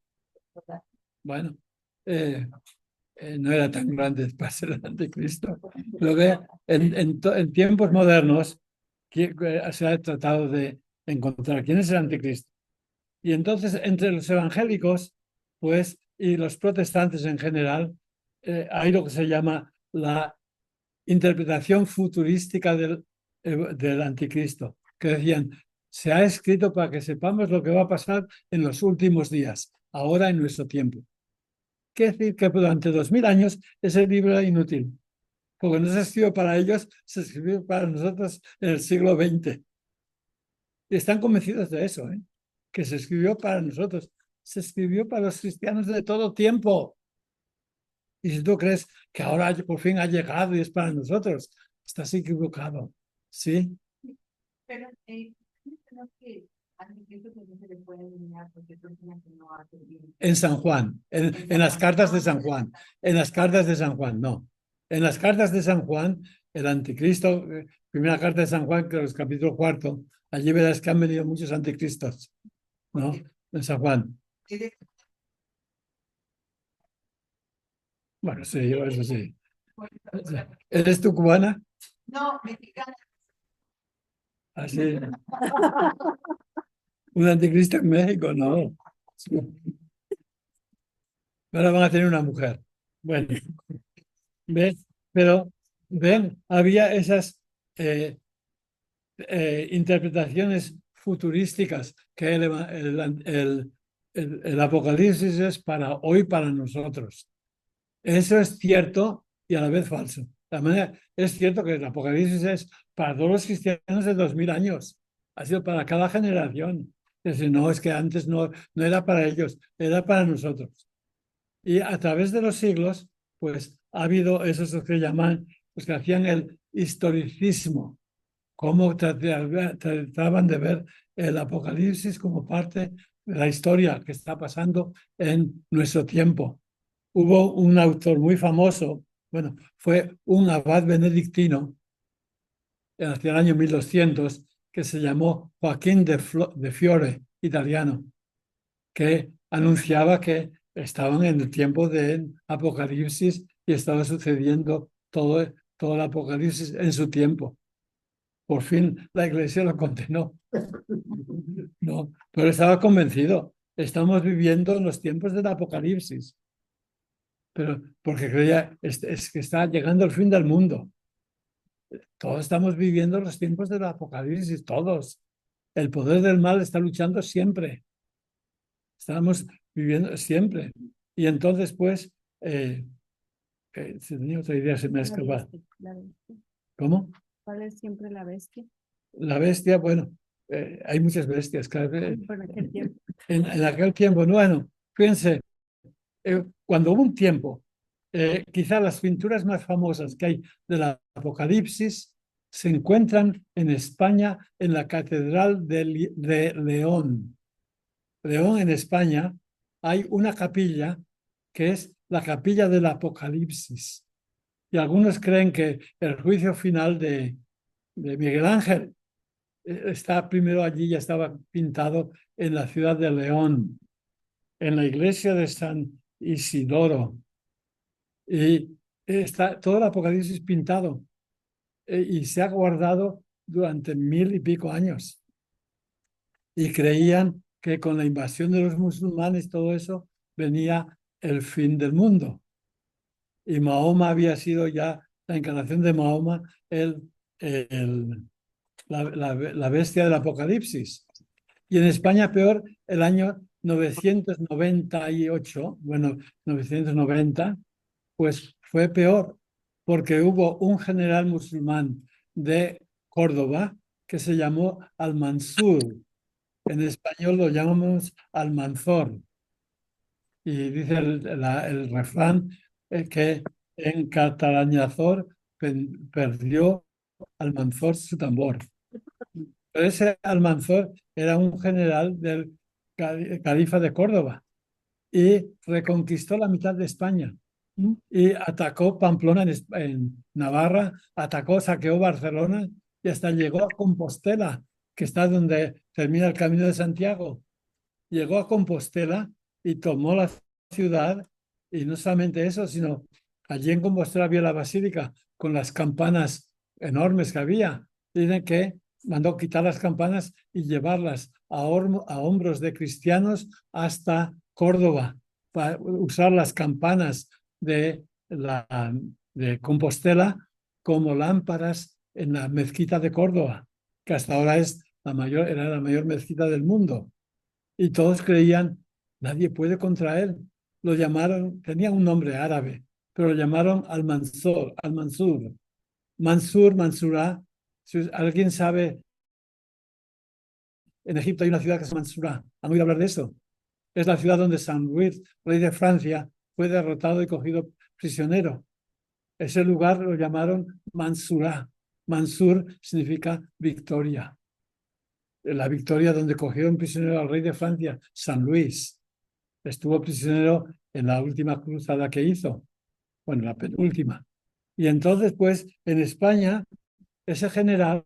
¿Verdad? Bueno, no era tan grande para ser el anticristo. Lo ve en tiempos modernos se ha tratado de encontrar quién es el anticristo. Y entonces entre los evangélicos, pues, y los protestantes en general, hay lo que se llama la interpretación futurística del anticristo, que decían, se ha escrito para que sepamos lo que va a pasar en los últimos días, ahora en nuestro tiempo. Quiere decir que durante 2000 años ese libro era inútil, porque no se escribió para ellos, se escribió para nosotros en el siglo XX. Y están convencidos de eso, que se escribió para nosotros, se escribió para los cristianos de todo tiempo. Y si tú crees que ahora por fin ha llegado y es para nosotros, estás equivocado, ¿sí? Pero creo que al anticristo no se le puede eliminar porque es persona que no hace bien. En San Juan, en las cartas de San Juan, en las cartas de San Juan, no. En las cartas de San Juan, el anticristo, primera carta de San Juan, que es capítulo 4, allí verás que han venido muchos anticristos, ¿no? En San Juan. Bueno, sí, yo eso sí. ¿Eres tú cubana? No, mexicana. Así. Un anticristo en México, no. Ahora van a tener una mujer. Bueno, ¿ves? Pero, ven, había esas interpretaciones futurísticas, que el Apocalipsis es para hoy, para nosotros. Eso es cierto y a la vez falso. De la manera, es cierto que el Apocalipsis es para todos los cristianos de 2000 años. Ha sido para cada generación. Es decir, no, es que antes no era para ellos, era para nosotros. Y a través de los siglos, pues ha habido esos que llaman, pues que hacían el historicismo, cómo trataban de ver el Apocalipsis como parte de la historia que está pasando en nuestro tiempo. Hubo un autor muy famoso, bueno, fue un abad benedictino hacia el año 1200, que se llamó Joaquín de Fiore, italiano, que anunciaba que estaban en el tiempo del Apocalipsis y estaba sucediendo todo el Apocalipsis en su tiempo. Por fin la Iglesia lo condenó. No, pero estaba convencido. Estamos viviendo en los tiempos del Apocalipsis. Pero porque creía es que está llegando el fin del mundo. Todos estamos viviendo los tiempos del Apocalipsis, todos. El poder del mal está luchando siempre. Estamos viviendo siempre. Y entonces, pues, tenía otra idea, se me ha escapado. La bestia. ¿Cómo? ¿Cuál es siempre la bestia? La bestia, bueno, hay muchas bestias. Por aquel tiempo. En aquel tiempo, bueno, fíjense, cuando hubo un tiempo, quizá las pinturas más famosas que hay del Apocalipsis se encuentran en España, en la Catedral de León. León, en España, hay una capilla que es la capilla del Apocalipsis. Y algunos creen que el juicio final de Miguel Ángel está primero allí, ya estaba pintado en la ciudad de León, en la iglesia de San Isidoro. Y está todo el Apocalipsis pintado y se ha guardado durante 1000 y pico años. Y creían que con la invasión de los musulmanes, todo eso, venía el fin del mundo. Y Mahoma había sido ya, la encarnación de Mahoma, la bestia del Apocalipsis. Y en España, peor, el año 998, bueno, 990, pues fue peor, porque hubo un general musulmán de Córdoba que se llamó Al-Mansur. En español lo llamamos Almanzor. Y dice el refrán que en Catalañazor perdió Almanzor su tambor. Pero ese Almanzor era un general del califa de Córdoba y reconquistó la mitad de España y atacó Pamplona en Navarra, saqueó Barcelona y hasta llegó a Compostela, que está donde termina el Camino de Santiago. Llegó a Compostela y tomó la ciudad, y no solamente eso, sino allí en Compostela había la basílica con las campanas enormes que había. Dicen que mandó quitar las campanas y llevarlas a hombros de cristianos hasta Córdoba, para usar las campanas de Compostela como lámparas en la mezquita de Córdoba, que hasta ahora era la mayor mezquita del mundo. Y todos creían, nadie puede contra él. Lo llamaron, tenía un nombre árabe, pero lo llamaron Al-Mansur. Mansurá. Si alguien sabe, en Egipto hay una ciudad que se llama Mansurá. ¿Han oído hablar de eso? Es la ciudad donde San Luis, rey de Francia, fue derrotado y cogido prisionero. Ese lugar lo llamaron Mansurá. Mansur significa victoria. La victoria donde cogieron prisionero al rey de Francia, San Luis. Estuvo prisionero en la última cruzada que hizo, bueno, la penúltima. Y entonces, pues, en España, ese general,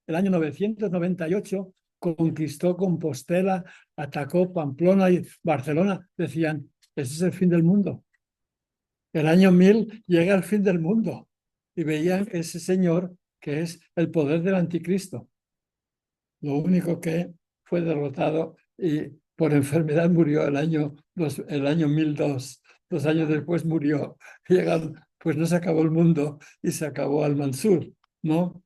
el año 998, conquistó Compostela, atacó Pamplona y Barcelona. Decían, ese es el fin del mundo. El año 1000 llega el fin del mundo. Y veían ese señor que es el poder del anticristo. Lo único que fue derrotado y por enfermedad murió el año 1002. 2 años después murió. Pues no se acabó el mundo y se acabó Al-Mansur, ¿no?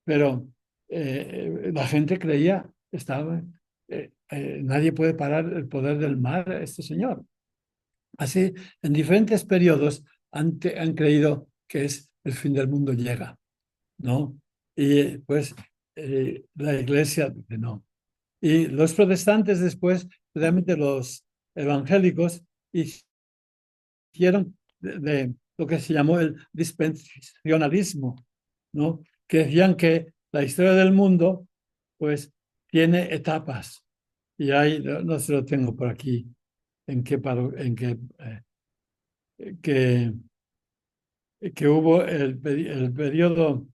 Pero la gente creía nadie puede parar el poder del mar, este señor. Así, en diferentes periodos han creído que es el fin del mundo llega, ¿no? Y pues la iglesia dice no. Y los protestantes después, especialmente los evangélicos, hicieron de lo que se llamó el dispensacionalismo, ¿no? Que decían que la historia del mundo, pues, tiene etapas. Y ahí, no se lo tengo por aquí, que, que hubo el periodo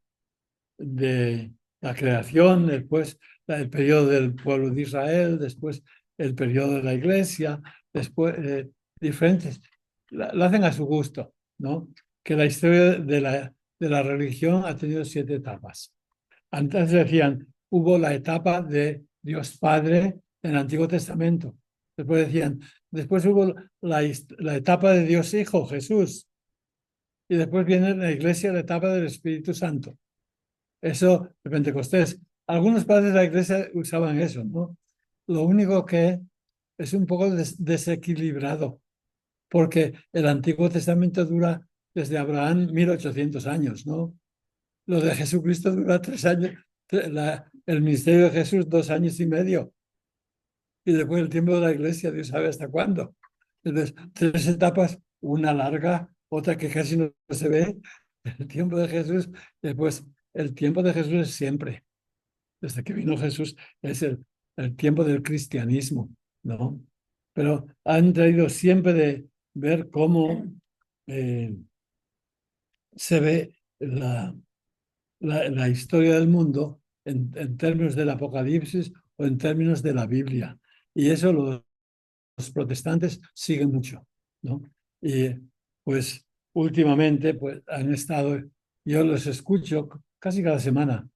de la creación, después el periodo del pueblo de Israel, después el periodo de la iglesia, después diferentes, lo hacen a su gusto, ¿no? Que la historia de la religión ha tenido 7 etapas. Antes decían, hubo la etapa de Dios Padre en el Antiguo Testamento. Después decían, después hubo la etapa de Dios Hijo, Jesús. Y después viene en la iglesia la etapa del Espíritu Santo. Eso de Pentecostés. Algunos padres de la iglesia usaban eso, ¿no? Lo único que es un poco desequilibrado, porque el Antiguo Testamento dura desde Abraham 1800 años, ¿no? Lo de Jesucristo dura 3 años, el ministerio de Jesús 2 años y medio. Y después el tiempo de la iglesia, Dios sabe hasta cuándo. Entonces, 3 etapas, una larga, otra que casi no se ve, el tiempo de Jesús, después el tiempo de Jesús es siempre. Desde que vino Jesús es el tiempo del cristianismo, ¿no? Pero han traído siempre de ver cómo se ve la historia del mundo en términos del Apocalipsis o en términos de la Biblia. Y eso los protestantes siguen mucho, ¿no? Y pues últimamente pues, han estado, yo los escucho casi cada semana,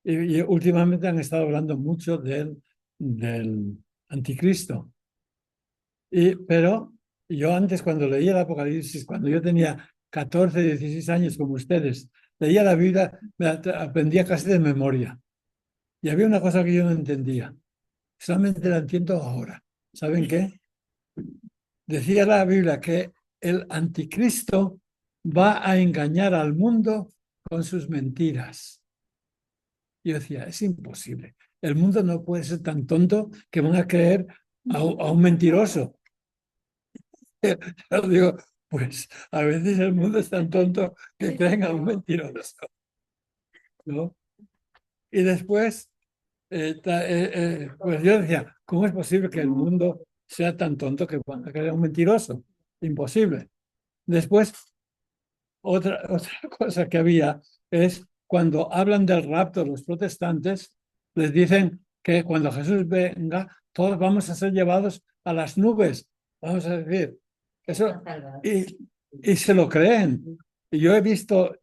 y últimamente han estado hablando mucho del anticristo. Pero yo antes, cuando leía el Apocalipsis, cuando yo tenía 14, 16 años como ustedes, leía la Biblia, me aprendía casi de memoria. Y había una cosa que yo no entendía. Solamente la entiendo ahora. ¿Saben qué? Decía la Biblia que el anticristo va a engañar al mundo con sus mentiras. Yo decía, es imposible. El mundo no puede ser tan tonto que van a creer a un mentiroso. Yo digo, pues a veces el mundo es tan tonto que creen a un mentiroso, ¿no? Y después, pues yo decía, ¿cómo es posible que el mundo sea tan tonto que van a creer a un mentiroso? Imposible. Después, otra cosa que había es cuando hablan del rapto los protestantes, les dicen que cuando Jesús venga, todos vamos a ser llevados a las nubes. Vamos a decir, eso, y se lo creen. Y yo he visto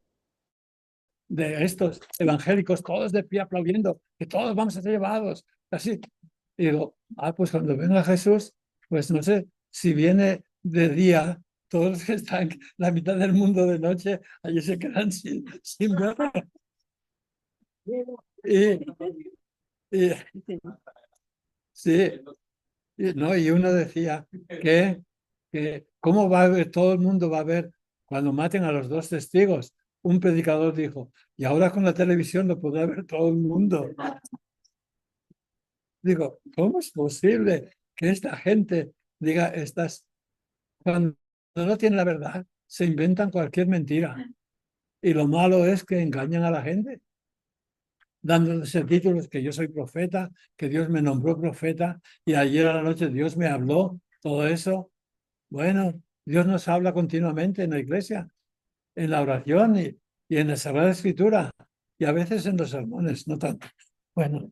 de estos evangélicos todos de pie aplaudiendo, que todos vamos a ser llevados. Así. Y digo, pues cuando venga Jesús, pues no sé, si viene de día, todos los que están la mitad del mundo de noche, allí se quedan sin ver. Y sí, ¿no? Y uno decía que cómo va a ver, todo el mundo va a ver cuando maten a los 2 testigos. Un predicador dijo, y ahora con la televisión lo podrá ver todo el mundo. Digo, ¿cómo es posible que esta gente diga cuando no tienen la verdad, se inventan cualquier mentira? Y lo malo es que engañan a la gente, dándoles títulos que yo soy profeta, que Dios me nombró profeta, y ayer a la noche Dios me habló, todo eso. Bueno, Dios nos habla continuamente en la iglesia, en la oración y en la Sagrada Escritura, y a veces en los sermones, no tanto. Bueno,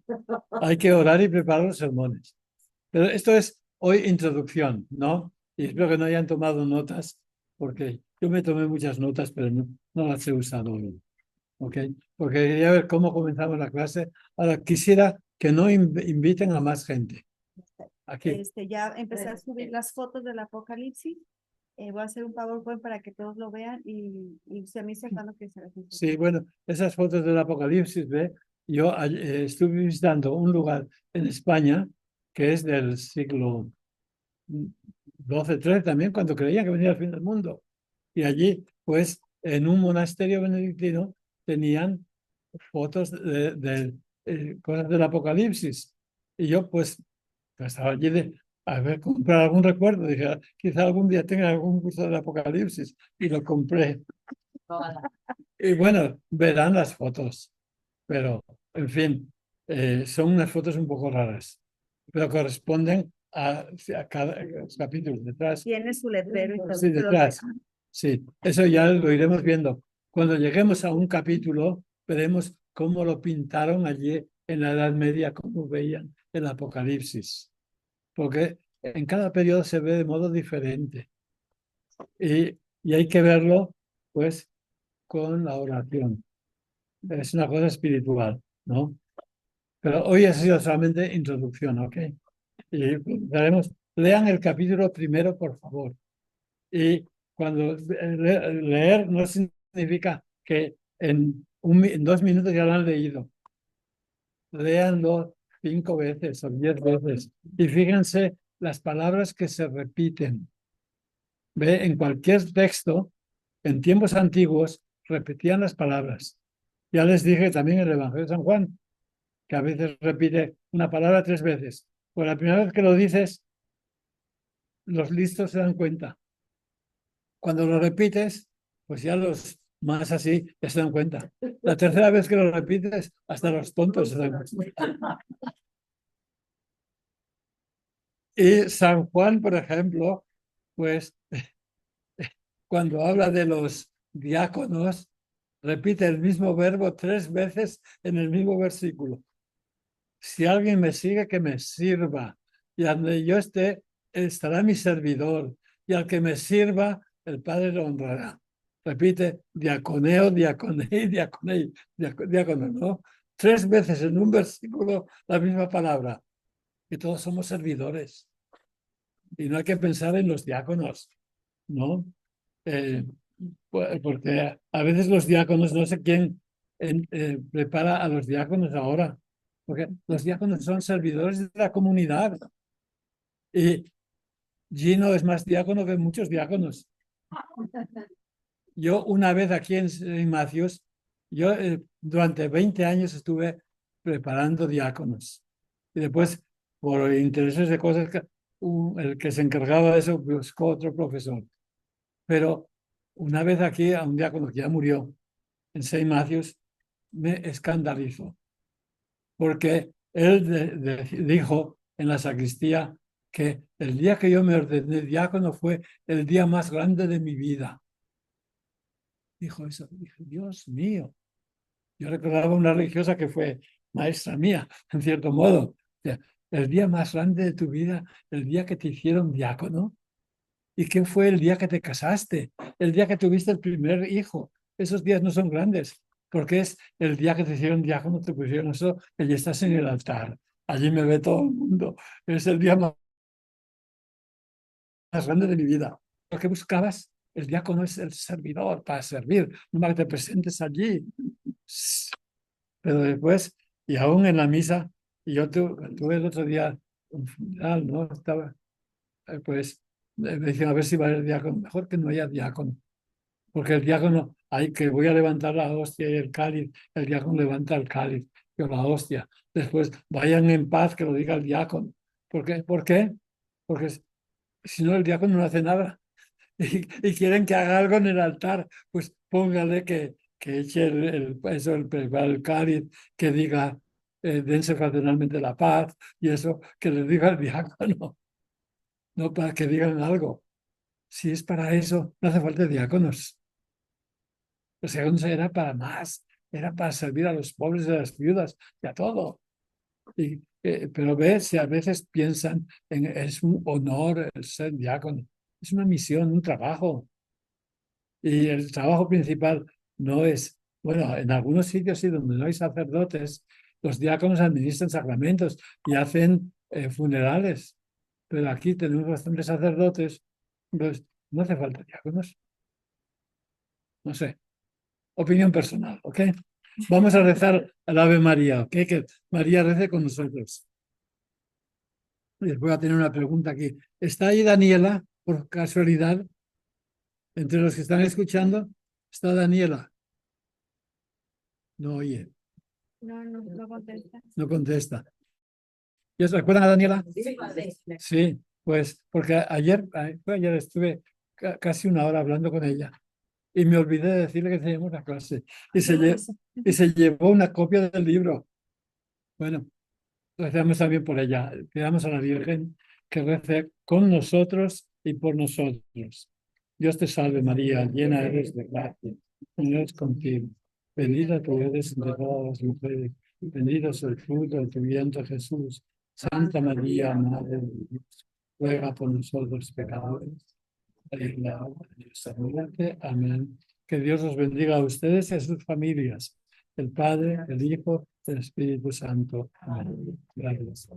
hay que orar y preparar los sermones. Pero esto es hoy introducción, ¿no? Y espero que no hayan tomado notas, porque yo me tomé muchas notas, pero no las he usado hoy. ¿Ok? Porque quería ver cómo comenzamos la clase. Ahora, quisiera que no inviten a más gente. Aquí. Ya empecé a subir las fotos del Apocalipsis. Voy a hacer un PowerPoint para que todos lo vean y se me hizo cuando que se las Sí, bueno, esas fotos del Apocalipsis, ¿ve? yo estuve visitando un lugar en España que es del siglo XII, XIII también, cuando creían que venía el fin del mundo. Y allí, pues, en un monasterio benedictino tenían fotos de cosas del Apocalipsis. Y yo, pues, estaba allí de a ver, comprar algún recuerdo. Dije, "Ah, quizá algún día tenga algún curso del Apocalipsis". Y lo compré. Y bueno, verán las fotos. Pero, en fin, son unas fotos un poco raras. Pero corresponden a cada capítulo detrás. Tiene su letrero y todo. Sí, detrás. Sí, eso ya lo iremos viendo. Cuando lleguemos a un capítulo, veremos cómo lo pintaron allí en la Edad Media, cómo veían el Apocalipsis. Porque en cada periodo se ve de modo diferente. Y hay que verlo, pues, con la oración. Es una cosa espiritual, ¿no? Pero hoy ha sido solamente introducción, ¿ok? Y daremos, lean el capítulo primero, por favor. Y cuando leer no significa que en 2 minutos ya lo han leído. Léanlo 5 veces o 10 veces. Y fíjense las palabras que se repiten. Ve, en cualquier texto, en tiempos antiguos, repetían las palabras. Ya les dije también en el Evangelio de San Juan, que a veces repite una palabra 3 veces. Pues la primera vez que lo dices, los listos se dan cuenta. Cuando lo repites, pues ya los más así ya se dan cuenta. La tercera vez que lo repites, hasta los tontos se dan cuenta. Y San Juan, por ejemplo, pues cuando habla de los diáconos, repite el mismo verbo 3 veces en el mismo versículo. Si alguien me sigue, que me sirva. Y donde yo esté, estará mi servidor. Y al que me sirva, el Padre lo honrará. Repite, diaconeo, diaconei, diaconei, diácono, ¿no? 3 veces en un versículo la misma palabra. Y todos somos servidores. Y no hay que pensar en los diáconos, ¿no? Porque a veces los diáconos, no sé quién prepara a los diáconos ahora, porque los diáconos son servidores de la comunidad. Y Gino es más diácono que muchos diáconos. Yo una vez aquí en Matthews, yo durante 20 años estuve preparando diáconos. Y después, por intereses de cosas, el que se encargaba de eso buscó otro profesor. Pero una vez aquí a un diácono que ya murió en St. Matthews, me escandalizó. Porque él dijo en la sacristía que el día que yo me ordené diácono fue el día más grande de mi vida. Dijo eso. Dije, Dios mío. Yo recordaba una religiosa que fue maestra mía, en cierto modo. O sea, el día más grande de tu vida, el día que te hicieron diácono. ¿Y qué fue el día que te casaste? El día que tuviste el primer hijo. Esos días no son grandes, porque es el día que te hicieron diácono, te pusieron eso, que ya estás en el altar. Allí me ve todo el mundo. Es el día más grande de mi vida. Lo que buscabas, el diácono es el servidor para servir, no para que te presentes allí. Pero después, y aún en la misa, y yo tuve el otro día un funeral, ¿no? Estaba, pues, me decían a ver si va a haber diácono. Mejor que no haya diácono, porque el diácono, hay que voy a levantar la hostia y el cáliz, el diácono levanta el cáliz, yo la hostia. Después, vayan en paz, que lo diga el diácono. ¿Por qué? ¿Por qué? Porque si no, el diácono no hace nada. Y quieren que haga algo en el altar, pues póngale que eche prepare el cáliz, que diga, dense fraternalmente la paz, y eso, que le diga el diácono, no para que digan algo. Si es para eso, no hace falta diáconos. Los diáconos era para más, era para servir a los pobres y a las viudas y a todo. Pero ves, si a veces piensan en es un honor el ser diácono, es una misión, un trabajo. Y el trabajo principal no es, bueno, en algunos sitios sí, donde no hay sacerdotes, los diáconos administran sacramentos y hacen funerales. Pero aquí tenemos bastantes sacerdotes, pues no hace falta diáconos. No sé, opinión personal, ¿ok? Vamos a rezar al Ave María, ¿ok? Que María rece con nosotros. Y les voy a tener una pregunta aquí. ¿Está ahí Daniela, por casualidad? Entre los que están escuchando, ¿está Daniela? No oye, No contesta. no contesta. ¿Ya se recuerdan a Daniela? Sí, pues porque ayer estuve casi una hora hablando con ella y me olvidé de decirle que teníamos una clase y se llevó una copia del libro. Bueno, rezamos también por ella. Pidamos a la Virgen que rece con nosotros y por nosotros. Dios te salve María, llena eres de gracia, el Señor es contigo. Bendita tú eres entre todas las mujeres, bendito es el fruto de tu vientre Jesús. Santa María, Madre de Dios, ruega por nosotros pecadores, en la hora de nuestra muerte. Amén. Que Dios os bendiga a ustedes y a sus familias, el Padre, el Hijo, el Espíritu Santo. Amén. Gracias.